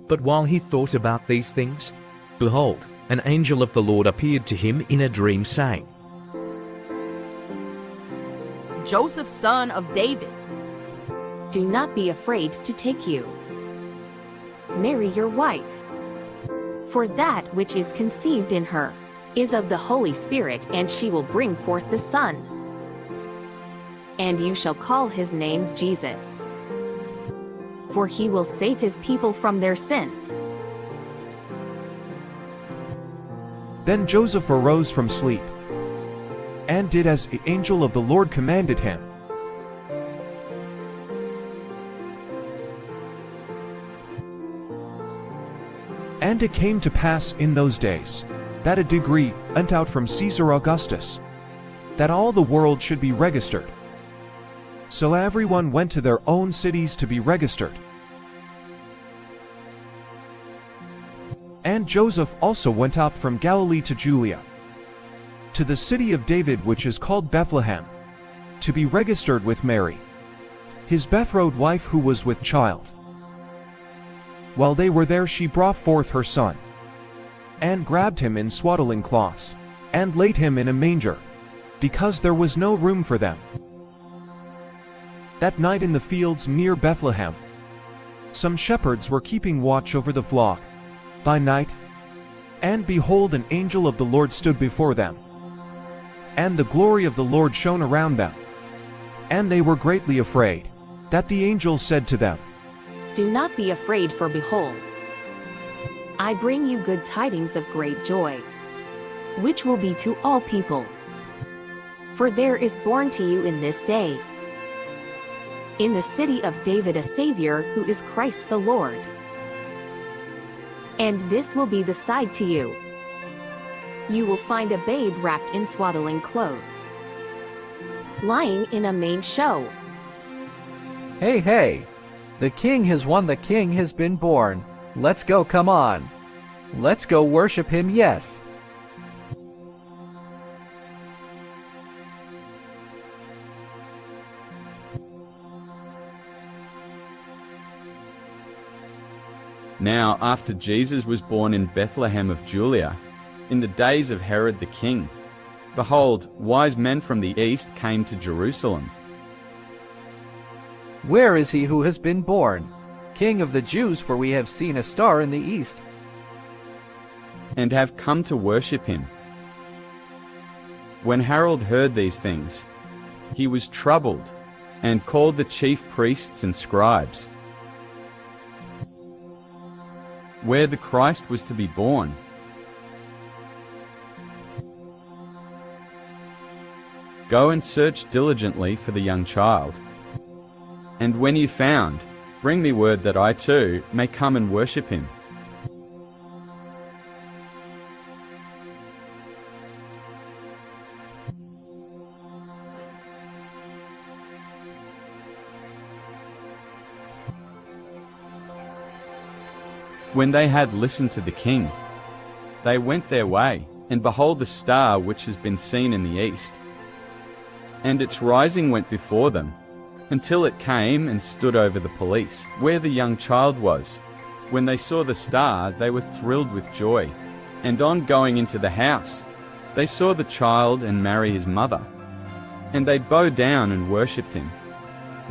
But while he thought about these things, behold, an angel of the Lord appeared to him in a dream, saying, Joseph, son of David, Do not be afraid to take you, Mary your wife, for that which is conceived in her is of the Holy Spirit, and she will bring forth the Son. And you shall call his name Jesus, for he will save his people from their sins. Then Joseph arose from sleep, and did as the angel of the Lord commanded him. And it came to pass in those days, that a decree went out from Caesar Augustus, that all the world should be registered. So everyone went to their own cities to be registered. And Joseph also went up from Galilee to Judea, to the city of David which is called Bethlehem, to be registered with Mary, his betrothed wife, who was with child. While they were there, she brought forth her son, and grabbed him in swaddling cloths, and laid him in a manger, because there was no room for them. That night in the fields near Bethlehem, some shepherds were keeping watch over the flock by night, and behold, an angel of the Lord stood before them, and the glory of the Lord shone around them, and they were greatly afraid. That the angel said to them, Do not be afraid, for behold, I bring you good tidings of great joy, which will be to all people. For there is born to you in this day, in the city of David, a Savior, who is Christ the Lord. And this will be the sign to you. You will find a babe wrapped in swaddling clothes, lying in a manger. Hey, hey! The king has won, the king has been born. Let's go, come on. Let's go worship him, yes. Now, after Jesus was born in Bethlehem of Judea, in the days of Herod the king, behold, wise men from the east came to Jerusalem. Where is he who has been born, King of the Jews? For we have seen a star in the east, and have come to worship him. When Herod heard these things, he was troubled, and called the chief priests and scribes. Where the Christ was to be born. Go and search diligently for the young child. And when you found, bring me word that I too may come and worship him. When they had listened to the king, they went their way, and behold, the star which has been seen in the east. And its rising went before them, until it came and stood over the police, where the young child was. When they saw the star, they were thrilled with joy. And on going into the house, they saw the child and Mary his mother. And they bowed down and worshipped him.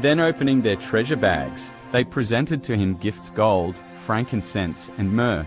Then opening their treasure bags, they presented to him gifts: gold, frankincense, and myrrh.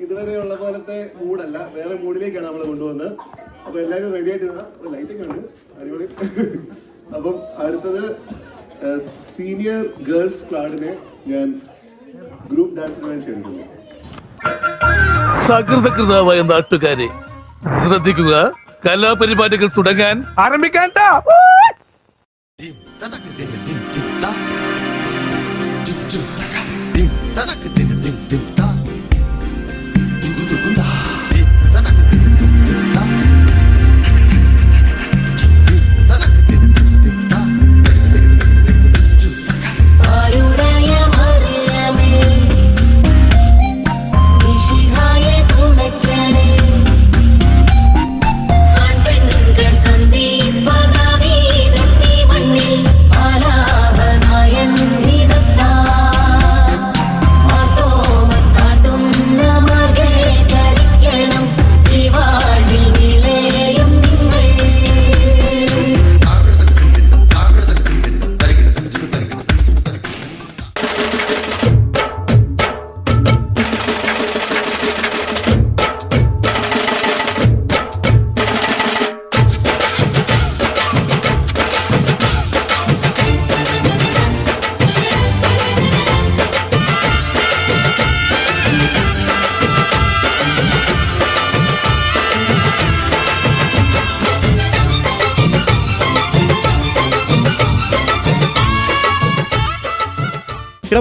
ഇതുവരെയുള്ള പോലത്തെ മൂഡല്ല, വേറെ മൂഡിലേക്കാണ് നമ്മൾ കൊണ്ടുവന്നത്. അപ്പൊ എല്ലാവരും ready ആയിട്ട് lighting ഉണ്ട്, അടിപൊളി. അപ്പം അടുത്തത് സീനിയർ ഗേൾസ് സ്ക്വാഡിനെ ഞാൻ ഗ്രൂപ്പ് ഡാൻസിന് വേണ്ടി ക്ഷണിക്കുന്നു. സകൃതകൃതമായ നാട്ടുകാരെ ശ്രദ്ധിക്കുക, കലാപരിപാടികൾ തുടങ്ങാൻ ആരംഭിക്കാൻ.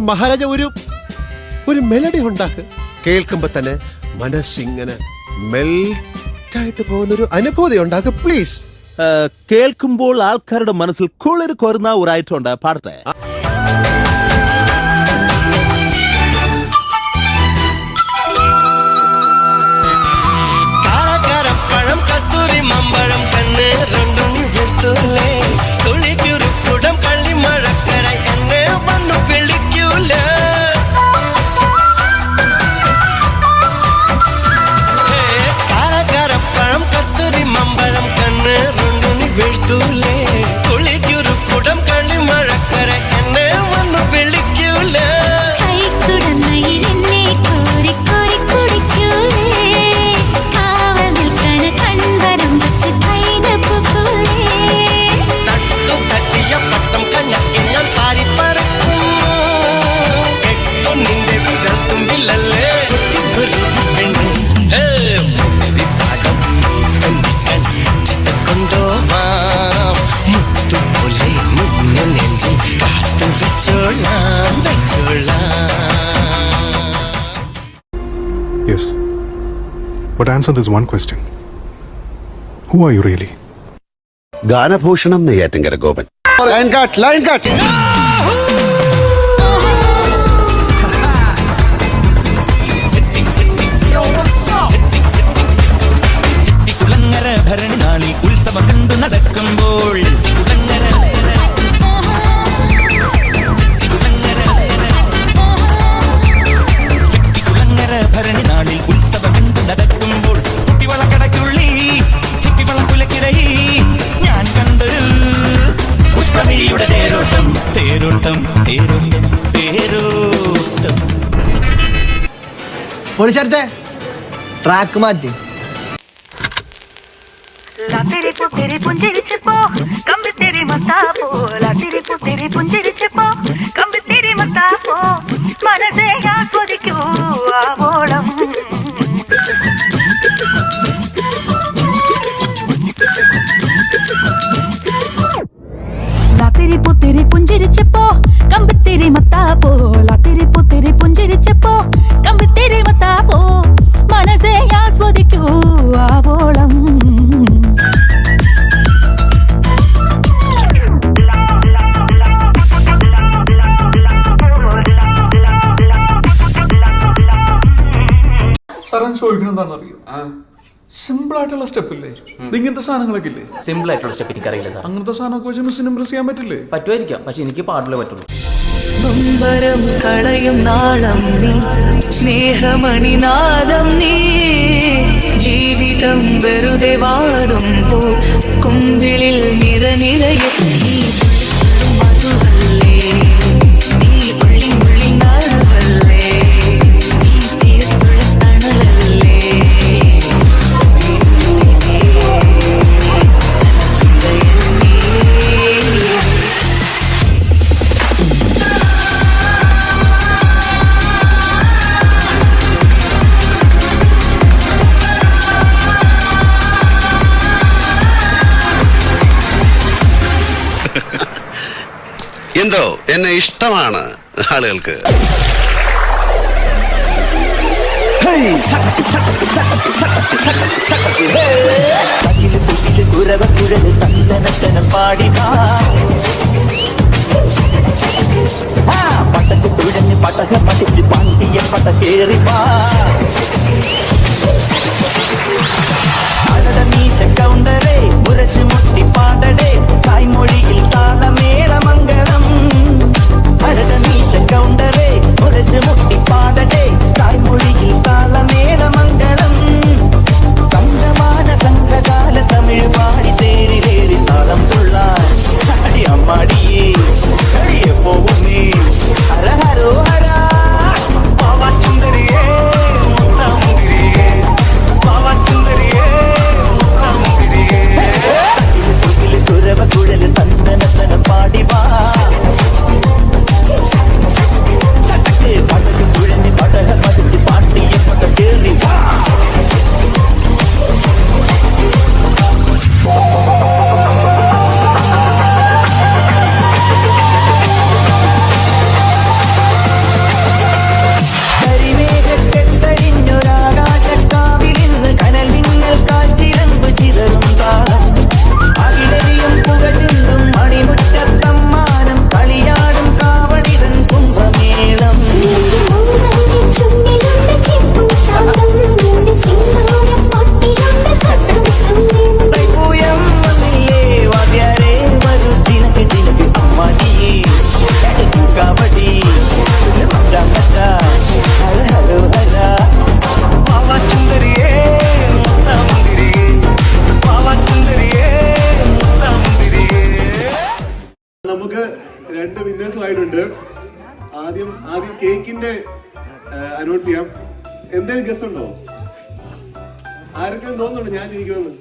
മഹാരാജ ഒരു മെലഡി ഉണ്ടാക്ക്, കേൾക്കുമ്പോ തന്നെ മനസ്സിങ്ങനെ മെൽറ്റായിട്ട് പോകുന്നൊരു അനുഭൂതി ഉണ്ടാക്ക് പ്ലീസ്. കേൾക്കുമ്പോൾ ആൾക്കാരുടെ മനസ്സിൽ കുളിര് കൊരുന്ന ഒരു ഐറ്റം ഉണ്ട്, പാടട്ടെ. കാരപ്പഴം കസ്തൂരി മമ്പഴം കണ്ണ് രണ്ടും വെത്തുലേ തുളിക്കുരുക്കുടം പള്ളി മഴക്കര എന്നെ വന്നു വിളിക്കൂല. കാരപ്പഴം കസ്തൂരി മമ്പഴം കണ്ണ് രണ്ടും വെത്തുലേ തുളിക്കുരുക്കുടം പള്ളി മഴക്കര എന്നെ വന്നു വിളിക്കൂല. Yes, but answer this one question. Who are you really? ഗാനഭൂഷണം Neyyattinkara Gopan. Line cut, line cut. Kulangara Bharani നാളിൽ ഉത്സവം കണ്ടു നടക്കുമ്പോൾ ഭരണി നാളിൽ ഉത്സവം കണ്ടു നടക്കുമ്പോൾ കുട്ടിവളക്കടക്കുള്ളി ചിപ്പിവളക്കുലക്കിടയിൽ ഞാൻ കണ്ടൊരു പുഷ്പമിഴിയുടെ തേരോട്ടം തേരോട്ടം തേരോട്ടം തേരോട്ടം. പൊളിച്ചേർത്തെ ട്രാക്ക് മാറ്റി. तेरी पुंजिरिचपो कम तेरी मतापो ला तेरी पुंजिरिचपो कम तेरी मतापो मनसे आस्वदिക്കൂ ആവോളം. ला तेरी पुंजिरिचपो कम तेरी मतापो ला तेरी पुंजिरिचपो कम तेरी मतापो मनसे आस्वदिക്കൂ ആവോളം. സാറൻ ചോദിക്കണെന്താണെന്നറിയോ? സിമ്പിൾ ആയിട്ടുള്ള സ്റ്റെപ്പ് ഇല്ലേ, ഇങ്ങനത്തെ സാധനങ്ങളൊക്കെ ഇല്ലേ? സിമ്പിൾ ആയിട്ടുള്ള സ്റ്റെപ്പ് എനിക്കറിയില്ല സാർ. അങ്ങനത്തെ സാധനമൊക്കെ വെച്ച് മിസ്സിന് ഇംപ്രസ് ചെയ്യാൻ പറ്റില്ലേ? പറ്റുമായിരിക്കാം, പക്ഷെ എനിക്ക് പാടില്ലേ പറ്റുള്ളൂ. നൊമ്പരം കളയും നാളം നീ, സ്നേഹമണിനാദം നീ, ജീവിതം വെറുതെ വാടുമ്പോ കുമ്പിളിൽ നിറനിറയെ മധുവല്ലേ, നീ ഉള്ളി നാടുവല്ലേ, നീ തീർത്തുള്ള തണലല്ലേ. എന്തോ എന്നെ ഇഷ്ടമാണ് ആളുകൾക്ക്. പട്ടക്ക് തുഴഞ്ഞ് പടക മടിച്ച് പാണ്ടിയ പട കേറി മീശ കൗണ്ടറേ മുരച്ച് മുട്ടി പാടടേ തായ്മൊഴിയിൽ താളമേളമംഗളം. മീശ കൗണ്ടറേ മുരച്ച് മുട്ടി പാടടേ തായ്മൊഴിയിൽ താളമേളമംഗളം. സംഘമാന സംഘകാല തമിഴ് പാടി തേരിലേറി താളം തുള്ളാൻ അടി അമ്മാടിയേ കളിയെ പോവും നീ. ഹര ഹരോ ഹരാ പാവാ സുന്ദരിയേ മുത്തമുന്തിരിയേ പാവാ സുന്ദരിയേ മുത്തമുന്തിരിയേ. കുരവ കുഴല് തന്തനത്തന പാടി വാ സടക്ക് പടക്ക് കുഴഞ്ഞ് പടക പതിച്ച് പാട്ടിയ പട കേറി വാ. ൊരാകാശക്കാവിലിന്ന് കനൽ മിന്നൽ കാറ്റിരമ്പ് ചിതറും താളം. അകിലരിയും പുകചുണ്ടും മണിമുറ്റത്തമ്മാനം കളിയാടും കാവടിതൻ കുംഭമേളം. തൈപ്പൂയം വന്നില്ലേ വാദ്യാരേ വരൂ ദിനക്ക് ദിനക്ക് അമ്മാജിയേ കാവടി മച്ചാ മച്ചാ ഹര ഹരോ ഹരാ പാവാ സുന്ദരിയേ മുത്തമുന്തിരിയേ പാവാ സുന്ദരിയേ മുത്തമുന്തിരിയേ. നമുക്ക് 2 വിന്നേഴ്സും ആയിട്ടുണ്ട്. ആദ്യം കേക്കിന്റെ അനൗൺസ് ചെയ്യാം. എന്തെങ്കിലും ഗസ്റ്റ് ഉണ്ടോ? ആർക്കും തോന്നുന്നുണ്ട് ഞാൻ ജയിക്കുമെന്ന്?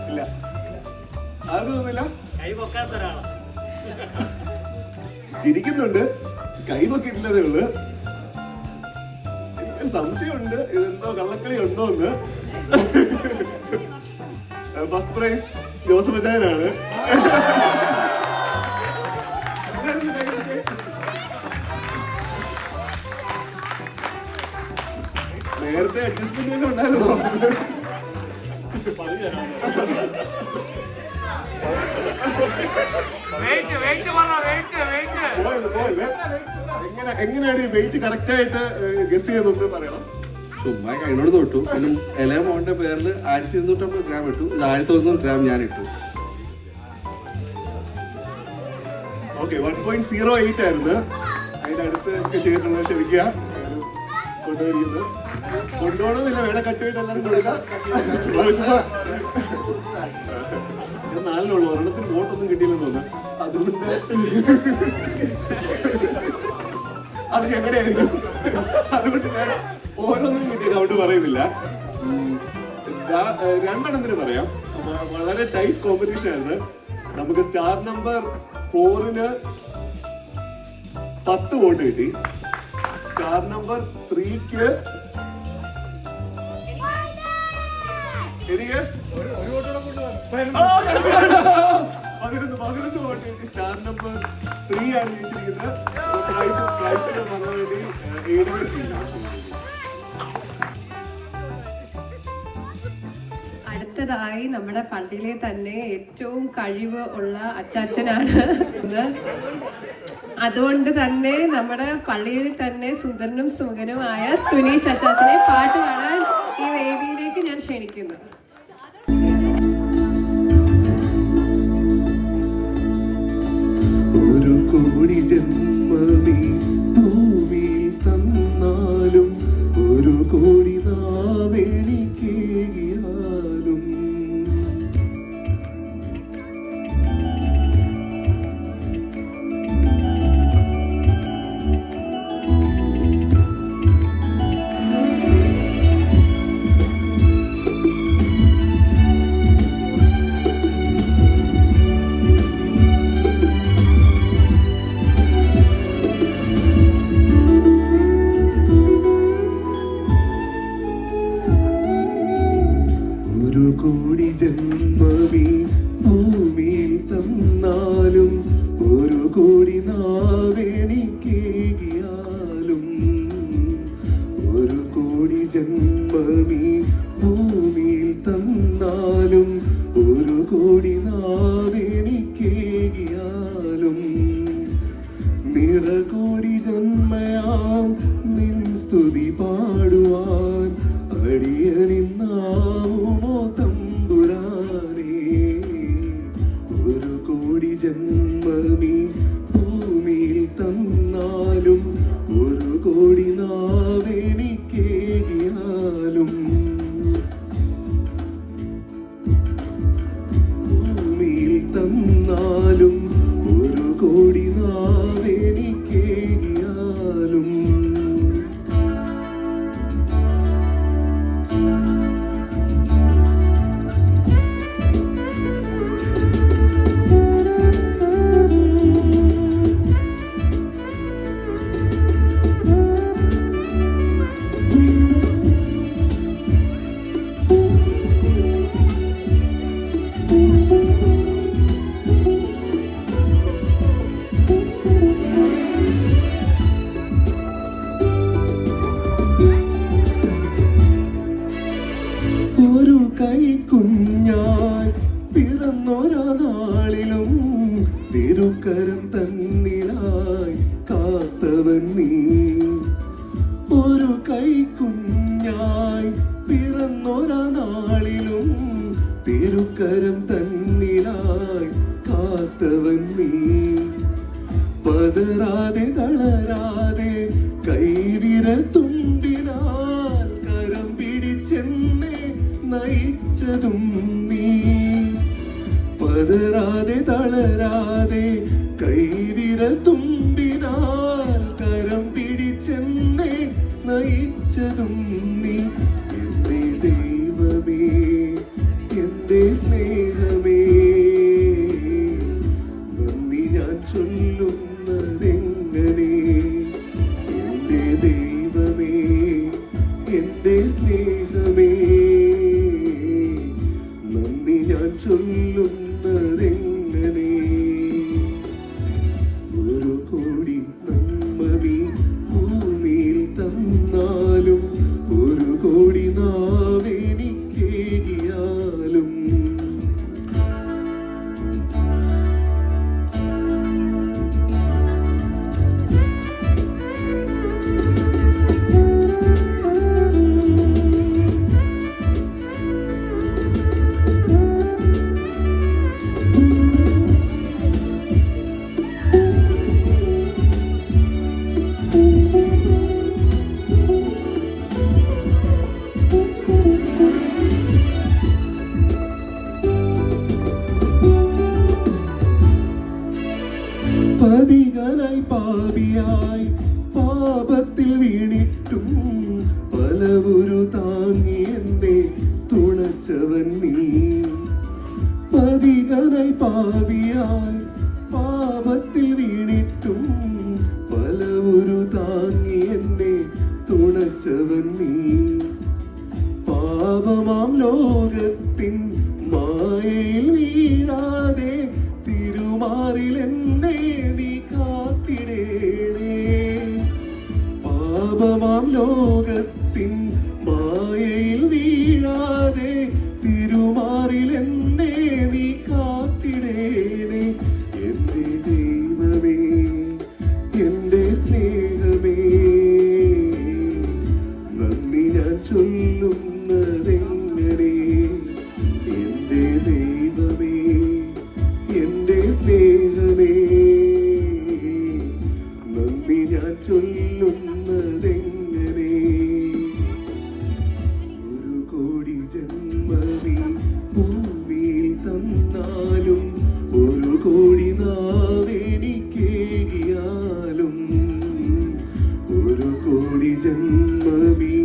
ഇല്ല, ആർക്കും തോന്നുന്നില്ല. ചിരിക്കുന്നുണ്ട്, കൈവക്കിട്ടില്ലതേ ഉള്ളു. എനിക്ക് സംശയമുണ്ട് ഇതെന്തോ കള്ളക്കളി ഉണ്ടോ എന്ന്. ഫസ്റ്റ് പ്രൈസ് ജോസഫ് അച്ചായനാണ്. നേരത്തെ അഡ്ജസ്റ്റ്മെന്റ് ഉണ്ടായിരുന്നോ? എങ്ങനെയാണ് ഈ വെയിറ്റ് കറക്റ്റ് ആയിട്ട് ഗസ് ചെയ്തൊന്ന് പറയണം. ചുമ്മാ കൈനോട് തൊട്ടു. പിന്നെ ഇളയ മോന്റെ പേരിൽ 1250 ഗ്രാം ഇട്ടു. ഇത് 1100 ഗ്രാം ഞാൻ ഇട്ടു. ഓക്കെ, 1.08 ആയിരുന്നു. അതിന്റെ അടുത്ത് ഒക്കെ ചെയ്തിട്ടുള്ളത് ക്ഷമിക്കുക. കൊണ്ടുവരിക്കുന്നത് കൊണ്ടുപോകണമെന്നില്ല, വേണം കട്ടുമായിട്ട് എല്ലാവരും കൊടുക്കാം. ഞാൻ 4 ഒരെണ്ണത്തിന് വോട്ടൊന്നും കിട്ടിയില്ലെന്ന് തോന്നുന്നു. അതുകൊണ്ട് അത് എങ്ങനെയായിരിക്കും, അതുകൊണ്ട് ഞാൻ ഓരോന്നിനും കിട്ടിയ കൗണ്ട് പറയുന്നില്ല. 2 പറയാം. വളരെ ടൈറ്റ് കോമ്പറ്റീഷൻ ആയിരുന്നു. നമുക്ക് സ്റ്റാർ നമ്പർ 4 10 വോട്ട് കിട്ടി. സ്റ്റാർ നമ്പർ 3 11 വോട്ട് കിട്ടി. സ്റ്റാർ നമ്പർ 3 ആണ് ജയിച്ചിരിക്കുന്നത്. പ്രൈസിന് വരാൻ വേണ്ടി അടുത്തതായി നമ്മുടെ പള്ളിയിലെ തന്നെ ഏറ്റവും കഴിവ് ഉള്ള അച്ചാച്ചനാണ്. അതുകൊണ്ട് തന്നെ നമ്മുടെ പള്ളിയിൽ തന്നെ സുന്ദരനും സുമുഖനുമായ സുനീഷ് അച്ചാച്ചനെ പാട്ട് പാടാൻ ഈ വേദിയിലേക്ക് ഞാൻ ക്ഷണിക്കുന്നു. ഒരു കോടി ജന്മമേ ഭൂമിയിൽ തന്നാലും ഒരു കോടി നാവെനിക്കേകിയാലും ഒരു കോടി ജന്മമേ ഭൂമിയിൽ തന്നാലും ജന്മമീ ഭൂമിയിൽ തന്നാലും ഒരു കോടി നാവെനിക്കേകിയാലും നിറകോടി ജന്മയാം നിൻ സ്തുതി പാടുവാൻ അടിയനിന്നാവുമോ തമ്പുരാനേ. ഒരു കോടി ജന്മമീ ഭൂമിയിൽ തന്നാലും ഒരു കോടി നാവെനിക്കേകിയാലും ഭൂമിയിൽ തന്നാലും ഒരു കോടി നാവെനിക്കേകിയാലും ഒരു കൈക്കുഞ്ഞായി പിറന്നൊരാ നാളിലും തിരുക്കരം തന്നിലായി കാത്തവൻ നീ. ഒരു കൈക്കുഞ്ഞായി പിറന്നൊരാ നാളിലും തിരുക്കരം തന്നിലായി കാത്തവൻ നീ. പതറാതെ തളരാതെ കൈവിരൽ തുമ്പിനാൽ കരം പിടിച്ചെന്നെ നയിച്ചതും നീ. പതറാതെ തളരാതെ കൈവിരൽ തുമ്പിനാൽ കരം പിടിച്ചെന്നെ നയിച്ചതും നീ. എന്റെ ദൈവമേ, എന്റെ സ്നേഹമേ, നന്ദി ഞാൻ ചൊല്ലുന്നതെങ്ങനെ. എന്റെ ദൈവമേ, എന്റെ സ്നേഹമേ, നന്ദി ഞാൻ ചൊല്ലുന്നതെങ്ങനെ. ഒരു കോടി നന്മമീ ഭൂമിയിൽ തന്നാലും ഒരു കോടി നാവെനിക്കേകിയാലും പതികനായി പാപിയായി പാപത്തിൽ വീണിട്ടും പലവുരു താങ്ങി എന്നെ തുണച്ചവൻ നീ. പതികനായി പാപിയായി പാപത്തിൽ വീണിട്ടും പലവുരു താങ്ങി എന്നെ തുണച്ചവൻ നീ. പാപമാം ലോകത്തിൻ മായയിൽ വീഴാതെ തിരുമാറിൽ എന്നെ നീ കാത്തിടേണേ. പാപമാം ലോകത്തിൻ മായയിൽ വീഴാതെ തിരുമാറിൽ എന്നെ നീ കാത്തിടേണേ. എന്റെ ദൈവമേ, എന്റെ സ്നേഹമേ, നന്ദി ഞാൻ ചൊല്ലുന്നതെങ്ങനെ. എന്റെ ദൈവമേ, എന്റെ സ്നേഹമേ, നന്ദി ഞാൻ ചൊല്ലുന്നതെങ്ങനെ. ഒരു കോടി ജന്മമീ ഭൂമിയിൽ തന്നാലും ഒരു കോടി നാവെനിക്കേകിയാലും ഒരു കോടി ജന്മമീ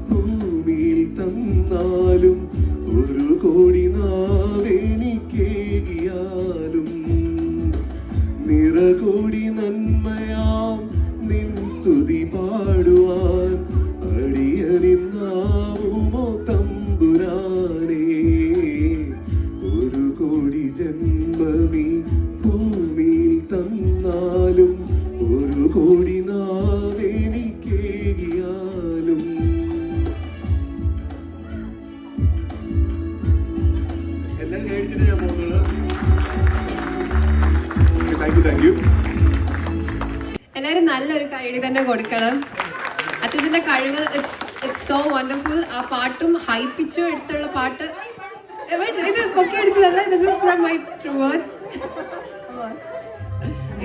ഭൂമിയിൽ തന്നാലും കഴിച്ചിട്ട് ഞാൻ പോകുന്നത്. Thank you. എല്ലാവരും നല്ലൊരു കൈയടി തന്നെ കൊടുക്കണം. അച്ഛൻ്റെ കഴിവ് ഇറ്റ്സ് സോ വണ്ടർഫുൾ. ആ പാട്ടും ഹൈ പിച്ചും എടുത്തുള്ള പാട്ട് ഇത് പൊക്കി അടിച്ചതല്ല. This is from my words.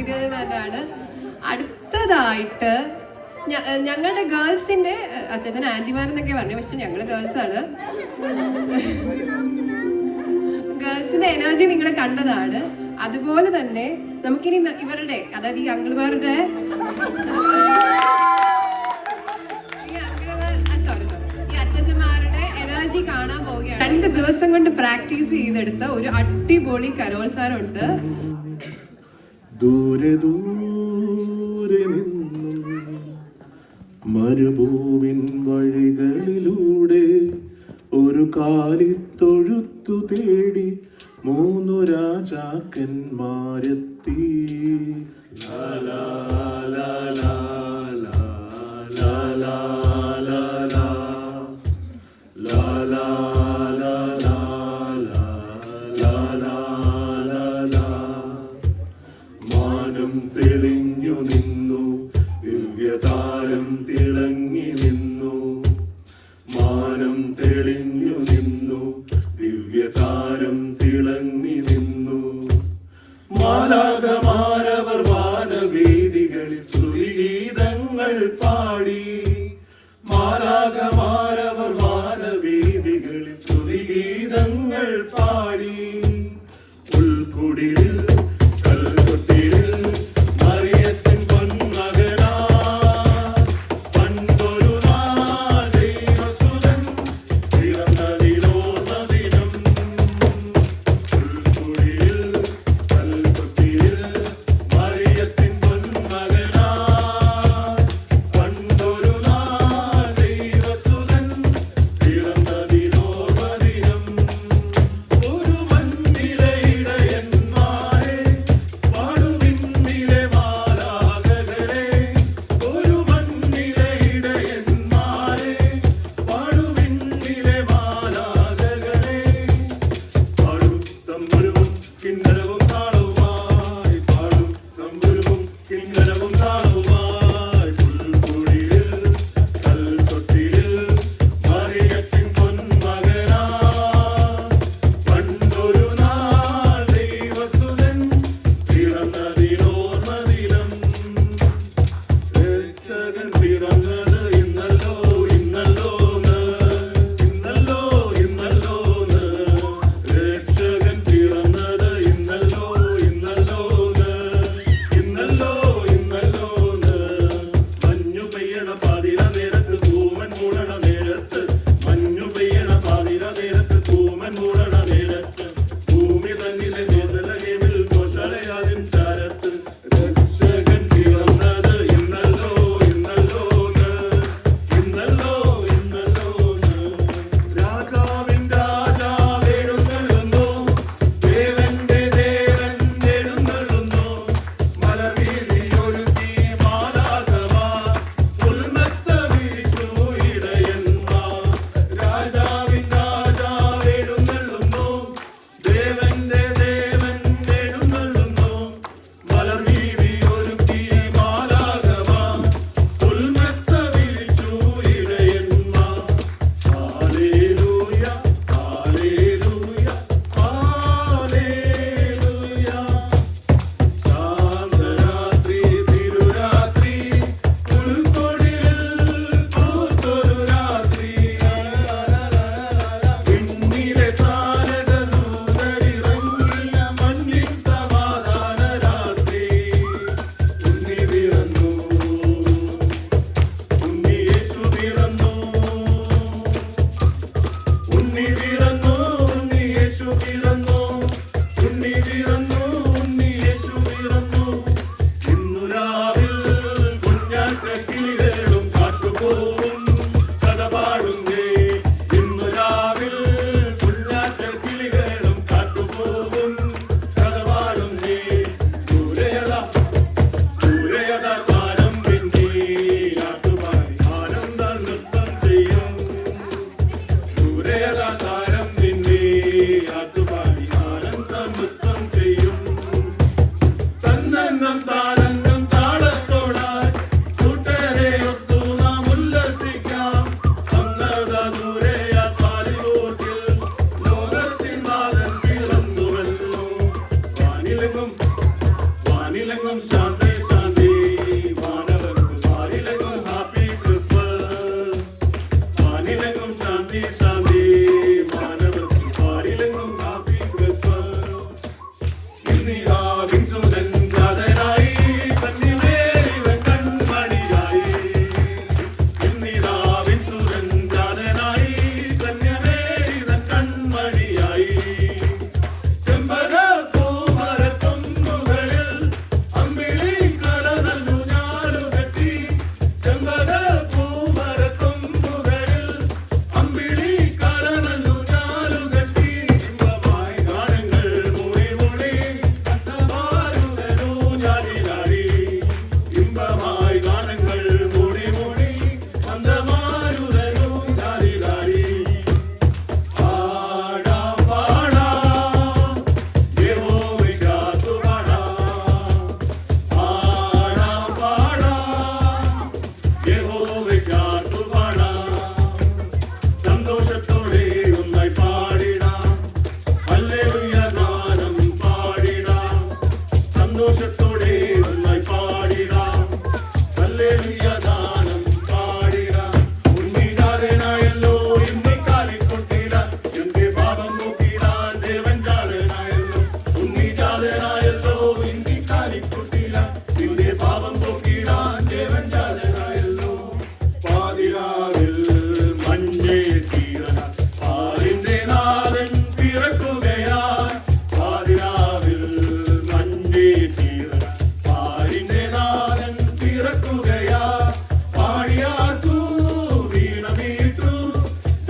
ഇത് നല്ലതാണ്. അടുത്തതായിട്ട് ഞങ്ങളുടെ ഗേൾസിന്റെ അച്ഛൻ ആന്റിമാരെന്നൊക്കെ പറഞ്ഞു, പക്ഷെ ഞങ്ങള് ഗേൾസ് ആണ്. ഗേൾസിന്റെ എനർജി നിങ്ങൾ കണ്ടതാണ്. അതുപോലെ തന്നെ നമുക്കിനി ഇവരുടെ, അതായത് ഈ അങ്കിൾമാരുടെ ഈ അച്ഛന്മാരുടെ എനർജി കാണാൻ പോവുകയാണ്. 2 ദിവസം കൊണ്ട് പ്രാക്ടീസ് ചെയ്തെടുത്ത ഒരു അടിപൊളി കരോത്സാരമുണ്ട്. ദൂരെ ദൂരെ നിന്നും മരുഭൂവിൻ വഴികളിലൂടെ ഒരു കാലിത്തൊഴുത്തു തേടി 3 രാജാക്കന്മാരെത്തി. ലാലാ ലാലാ ലാലാ ലാലാ ലാലാ ലാലാ. മാനം തെളിഞ്ഞു നിന്നു, ദിവ്യതാരം തിളങ്ങി നിന്നു. മാനം തെളിഞ്ഞു നിന്നു, ദിവ്യതാരം തിളങ്ങി നിന്നു. മാലാഖമാരവർ വാനവേദികളിൽ സ്തുതിഗീതങ്ങൾ പാടി. മാലാഖമാരവർ വാനവേദികളിൽ സ്തുതിഗീതങ്ങൾ പാടി. ഉൾക്കുടിലിൽ കൽക്കൊട്ടിലിൽ മറിയത്തിൻ പൊന്മകനാ പണ്ടൊരു നാൾ ദൈവസുതൻ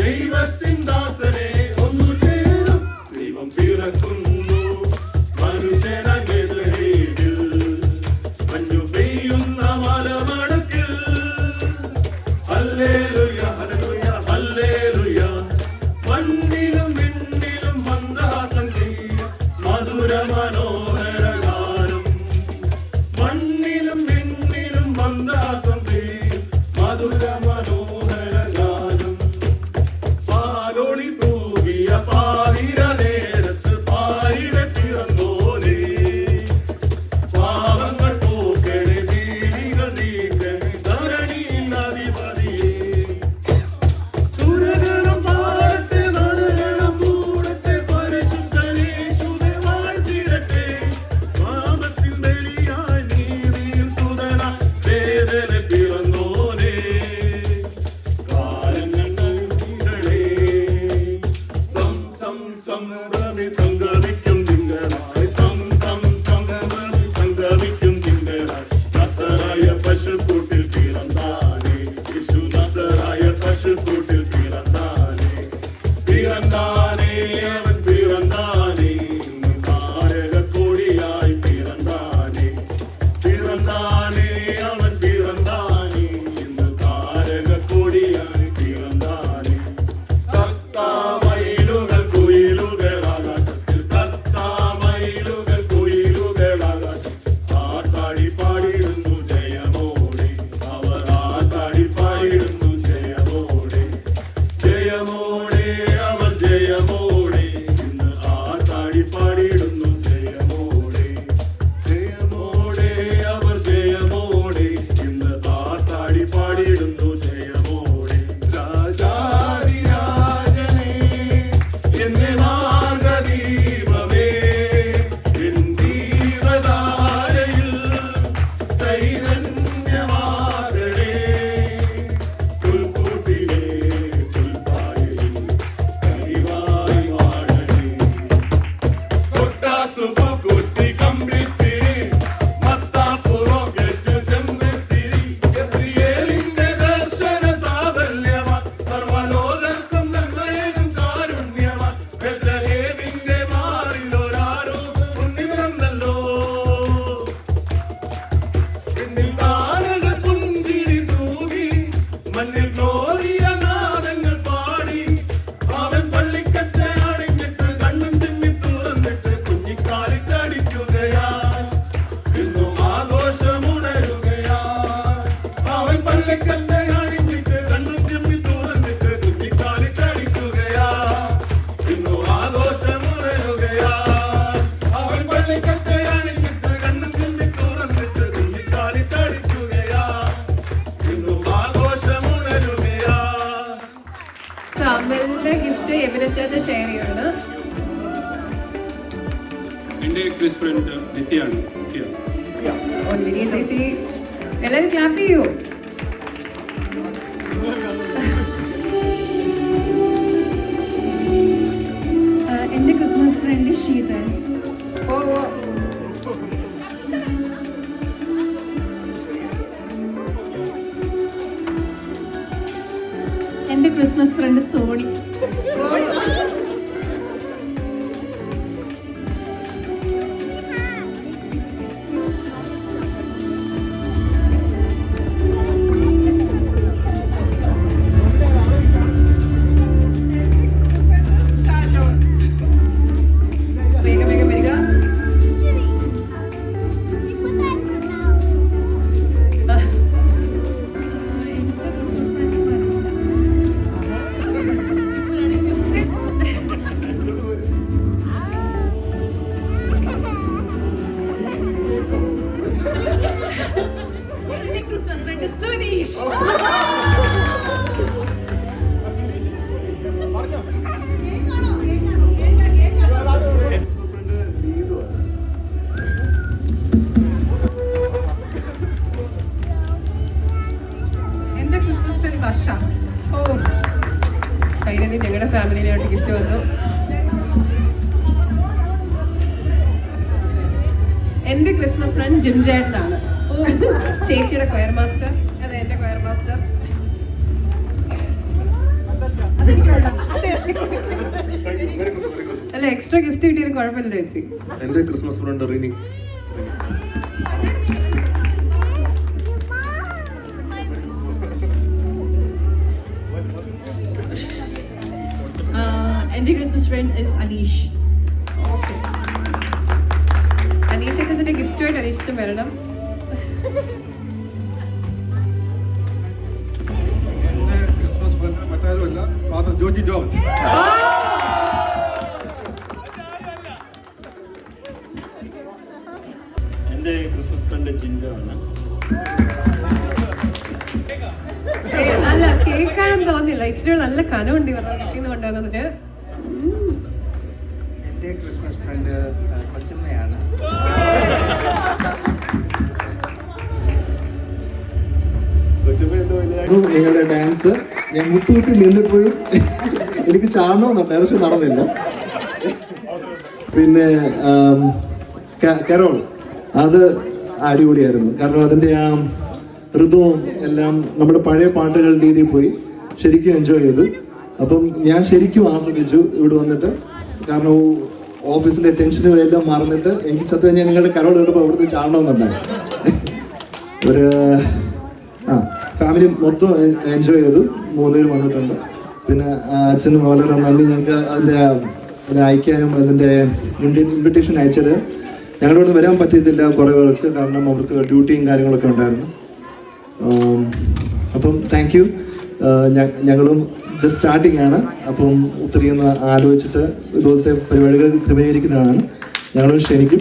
ദൈവ കമ്മലിന്റെ ഗിഫ്റ്റ് എമിനച്ചാച്ച ഷെയർ ചെയ്യാണ്. എന്റെ ക്രിസ് ഫ്രണ്ട് നിത്യയാണ്. ഒന്നിനി ചേച്ചി എല്ലാരും ക്ലാപ്പ് ചെയ്യൂ. എന്റെ ക്രിസ്മസ് ഫ്രണ്ട് ശീതൾ. ഓ എന്റെ ക്രിസ്മസ് ഫ്രണ്ട് സോണി. എന്റെ ക്രിസ്മസ് ഫ്രണ്ട് വർഷ. ഓ ഫൈനലി ഞങ്ങളുടെ ഫാമിലിയിലോട്ട് ഗിഫ്റ്റ് വന്നു. എന്റെ ക്രിസ്മസ് ഫ്രണ്ട് ജിം ചേട്ടനാണ്. ചേച്ചിയുടെ കൊയർ മാസ്റ്റർ. അതെ, എന്റെ കൊയർ മാസ്റ്റർ. അല്ല, എക്സ്ട്രാ ഗിഫ്റ്റ് കിട്ടിയാലും കുഴപ്പമില്ല ചേച്ചി. എന്റെ ക്രിസ്മസ് ഫ്രണ്ട് റിനി. എന്റെ Christmas friend is Aneesh. Aneesha ചേച്ചിന്റെ ഗിഫ്റ്റുമായിട്ട് അനീഷിച്ചും വരണം. എന്റെ ക്രിസ്മസ് ഫ്രണ്ട് മറ്റാരുമല്ല, ഫാദർ ജോജി ജോർജ്. എന്റെ ക്രിസ്മസ് ഫ്രണ്ട് ജിൻഡോ ആണ്. അല്ല, കേക്കാണെന്ന് തോന്നില്ല. ഇച്ചിരി നല്ല കനമുണ്ട് ഇവരുടെ വീട്ടിൽ നിന്ന് കൊണ്ടുവന്നതിന്. എന്റെ ക്രിസ്മസ് ഫ്രണ്ട് കൊച്ചമ്മയാണ്. നിങ്ങളുടെ ഡാൻസ് ഞാൻ മുട്ടുകുത്തി നിന്നപ്പോഴും എനിക്ക് ചാടണമെന്നുണ്ട്, പക്ഷെ നടന്നില്ല. പിന്നെ കരോൾ അത് അടിപൊളിയായിരുന്നു. കാരണം അതിന്റെ ആ ഋതുവും എല്ലാം നമ്മുടെ പഴയ പാട്ടുകളുടെ രീതിയിൽ പോയി ശരിക്കും എൻജോയ് ചെയ്തു. അപ്പം ഞാൻ ശരിക്കും ആസ്വദിച്ചു ഇവിടെ വന്നിട്ട്. കാരണം ഓഫീസിലെ ടെൻഷനും എല്ലാം മറന്നിട്ട് എനിക്ക് സത്യം കഴിഞ്ഞാൽ നിങ്ങളുടെ കരോൾ കേട്ടപ്പോൾ അവിടുത്തെ ചാടണമെന്നുണ്ടായിരുന്നു. ഒരു ഫാമിലി മൊത്തം എൻജോയ് ചെയ്തു. 3 പേര് വന്നിട്ടുണ്ട്. പിന്നെ അച്ഛനും വളരെ നന്ദി. ഞങ്ങൾക്ക് അതിൻ്റെ അയക്കാനും അതിൻ്റെ ഇൻവിറ്റേഷൻ അയച്ചത്. ഞങ്ങളുടെ ഇവിടെ വരാൻ പറ്റിയിട്ടില്ല കുറേ പേർക്ക്, കാരണം അവർക്ക് ഡ്യൂട്ടിയും കാര്യങ്ങളൊക്കെ ഉണ്ടായിരുന്നു. അപ്പം താങ്ക് യു. ഞങ്ങളും ജസ്റ്റ് സ്റ്റാർട്ടിങ് ആണ്. അപ്പം ഒത്തിരി ഒന്ന് ആലോചിച്ചിട്ട് ഇതുപോലത്തെ പരിപാടികൾ ക്രമീകരിക്കുന്നതാണ്. ഞങ്ങളും ക്ഷണിക്കും.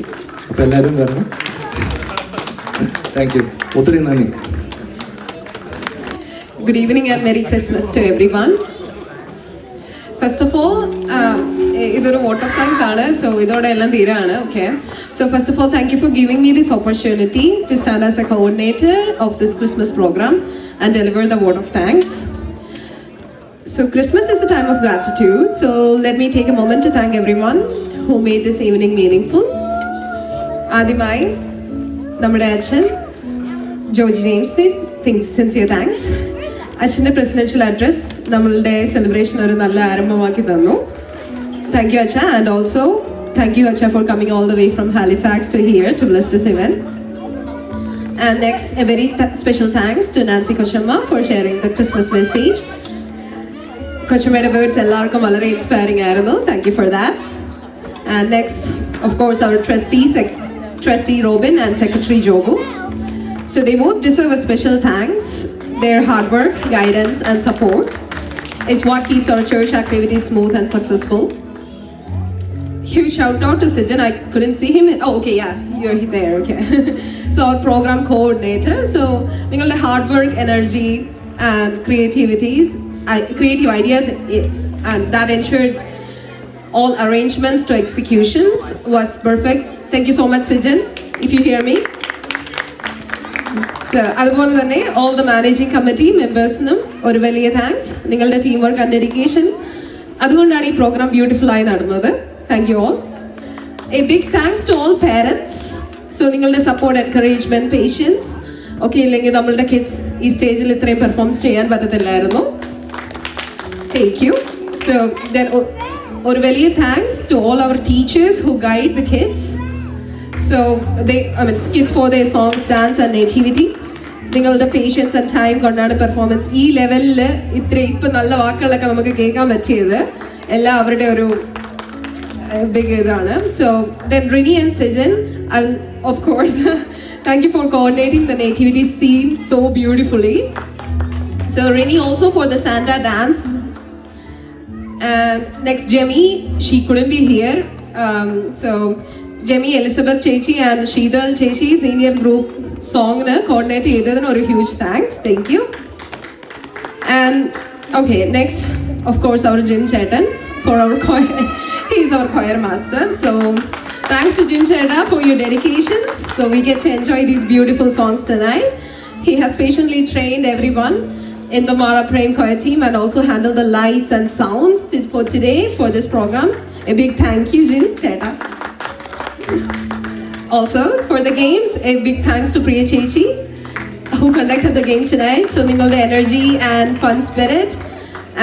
അപ്പം എല്ലാവരും വരണം. Thank you. ഒത്തിരി നന്ദി. Good evening and Merry Christmas to everyone. First of all, ഇതൊരു vote of thanks ആണ്. So ഇതോടെ എല്ലാം തീരാണ്. Okay. So first of all, thank you for giving me this opportunity to stand as a coordinator of this Christmas program and deliver the vote of thanks. So Christmas is a time of gratitude. So let me take a moment to thank everyone who made this evening meaningful. ആദ്യമായി നമ്മുടെ അച്ഛൻ George James, sincere thanks. അച്ഛൻ്റെ presidential address നമ്മളുടെ celebration ഒരു നല്ല ആരംഭമാക്കി തന്നു. Thank you അച്ഛ. ആൻഡ് ഓൾസോ താങ്ക് യു അച്ഛ for coming all the way from Halifax to here to bless this event. And next a very special thanks to Nancy കൊച്ചമ്മ for sharing the Christmas message. കൊച്ചമ്മയുടെ words എല്ലാവർക്കും വളരെ inspiring ആയിരുന്നു. Thank you for that. And next of course our trustee Robin and secretary Job. So they both deserve a special thanks. Their hard work, guidance and support is what keeps our church activities smooth and successful. Huge shout out to Sijan. I couldn't see him. Oh, okay, yeah, you're there. Okay. So our program coordinator. So ningalude hard work, energy and creativities creative ideas, and that ensured all arrangements to executions was perfect. Thank you so much, Sijan, if you hear me. So, അതുപോലെ തന്നെ all the managing committee members-നും ഒരു വലിയ thanks. നിങ്ങളുടെ team work and dedication അതുകൊണ്ടാണ് ഈ programme beautiful ആയി നടന്നത്. Thank you all. A big thanks to all parents. So നിങ്ങളുടെ സപ്പോർട്ട്, എൻകറേജ്മെന്റ്, പേഷ്യൻസ് ഒക്കെ ഇല്ലെങ്കിൽ നമ്മളുടെ കിഡ്സ് ഈ സ്റ്റേജിൽ ഇത്രയും പെർഫോംസ് ചെയ്യാൻ പറ്റത്തില്ലായിരുന്നു. Thank you. സോ ദെൻ ഒരു വലിയ thanks to all our teachers who guide the kids. So kids for their songs, dance and nativity. നിങ്ങളുടെ പേഷ്യൻസ് ആൻഡ് ടൈം കൊണ്ടാണ് പെർഫോമൻസ് ഈ ലെവലിൽ ഇപ്പം നല്ല വാക്കുകളൊക്കെ നമുക്ക് കേൾക്കാൻ പറ്റിയത്. എല്ലാം അവരുടെ ഒരു ബിഗ് ഇതാണ്. So then Rini and Sijan, of course thank you for coordinating the nativity scene so beautifully. So Rini also for the Santa dance. And next, Jemmy, she couldn't be here. So Jemmy, Elizabeth Chechi and Sheedal Chechi senior group song coordinate ചെയ്തതിന് ഒരു huge thanks. Thank you. And okay, next, of course, our Jim Chetan for our choir. He is our choir master. So thanks to Jim Cheta for your dedications. So we get to enjoy these beautiful songs tonight. He has patiently trained everyone in the Mara Prem choir team and also handled the lights and sounds for today for this program. A big thank you, Jim Cheta. Also for the games, a big thanks to Priya Chechi who conducted the game tonight. So ningalde energy and fun spirit,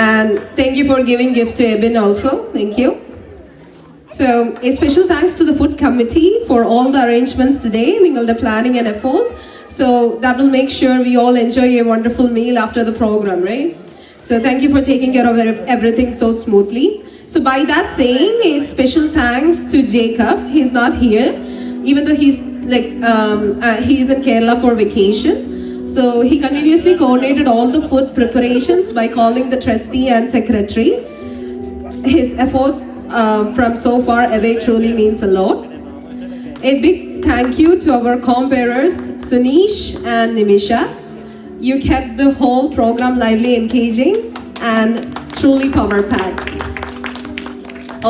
and thank you for giving gift to Ebin also. Thank you. So a special thanks to the food committee for all the arrangements today, ningalde planning and effort. So that will make sure we all enjoy a wonderful meal after the program, right? So thank you for taking care of everything so smoothly. So by that saying, a special thanks to Jacob. He's not here, even though he's he's in Kerala for vacation. So he continuously coordinated all the food preparations by calling the trustee and secretary. His effort from so far away truly means a lot. A big thank you to our co-bearers, Sunish and Nimisha. You kept the whole program lively, engaging, and truly power-packed.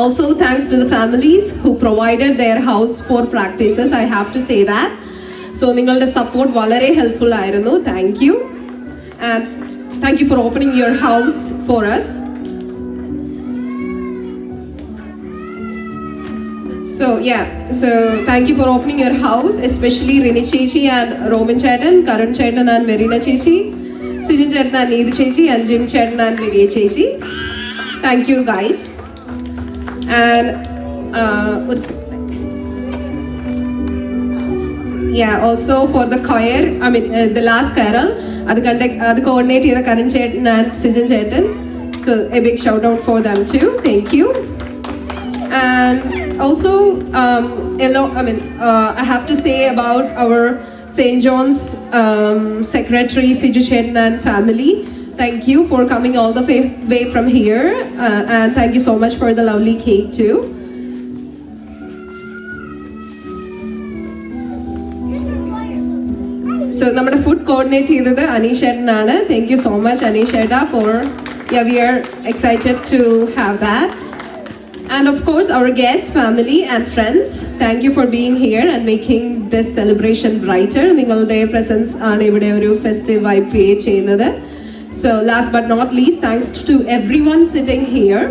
Also, thanks to the families who provided their house for practices. I have to say that. So, ningalde support valare helpful aayirunnu. Thank you. And thank you for opening your house for us. So thank you for opening your house, especially Rini Chechi and Roman Chetan, Karan Chetan and Marina Chechi, Sijan Chetan and Needhi Chechi, and Jim Chetan and Vidya Chechi. Thank you guys. And also for the choir, the last carol, that coordinated Karan Chetan and Sijan Chetan. So a big shout out for them too. Thank you. And also, I have to say about our St. John's secretary Siju Chetan and family. Thank you for coming all the way from here, and thank you so much for the lovely cake too. So, നമ്മുടെ food coordinate ചെയ്തത് Anish Chetan ആണ്. Thank you so much, Anish Cheta, for we are excited to have that. And of course, our guests, family, and friends, thank you for being here and making this celebration brighter. നിങ്ങളുടെ presence ആണ് ഇവിടെ ഒരു festive vibe create ചെയ്യുന്നത്. So last but not least, thanks to everyone sitting here.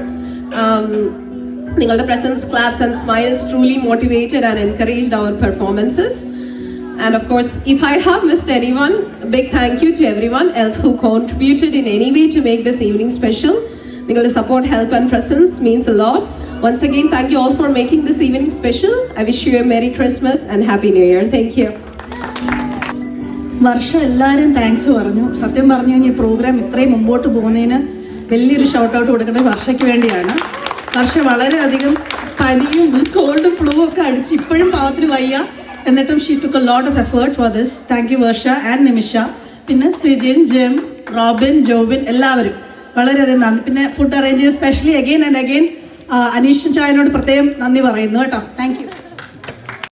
നിങ്ങളുടെ presence, claps and smiles truly motivated and encouraged our performances. And of course, if I have missed anyone, a big thank you to everyone else who contributed in any way to make this evening special. നിങ്ങളുടെ support, help and presence means a lot. Once again, thank you all for making this evening special. I wish you a Merry Christmas and Happy New Year. Thank you. വർഷ എല്ലാവരും thanks പറഞ്ഞു. സത്യം പറഞ്ഞു കഴിഞ്ഞാൽ ഈ programme ഇത്രയും മുമ്പോട്ട് പോകുന്നതിന് വലിയൊരു ഷൗട്ട് ഔട്ട് കൊടുക്കേണ്ടത് വർഷയ്ക്ക് വേണ്ടിയാണ്. വർഷ വളരെയധികം പനിയും കോൾഡും ഫ്ലൂ ഒക്കെ അടിച്ച് ഇപ്പോഴും പാവത്തിന് വയ്യ, എന്നിട്ടും she took a lot of effort for this. Thank you Varsha and Nimisha. പിന്നെ സിജിൻ, ജിം, റോബിൻ, ജോബിൻ എല്ലാവരും വളരെയധികം നന്ദി. പിന്നെ ഫുഡ് അറേഞ്ച് ചെയ്ത് specially again and again Aneesh ചായനോട് പ്രത്യേകം നന്ദി പറയുന്നു കേട്ടോ. Thank U.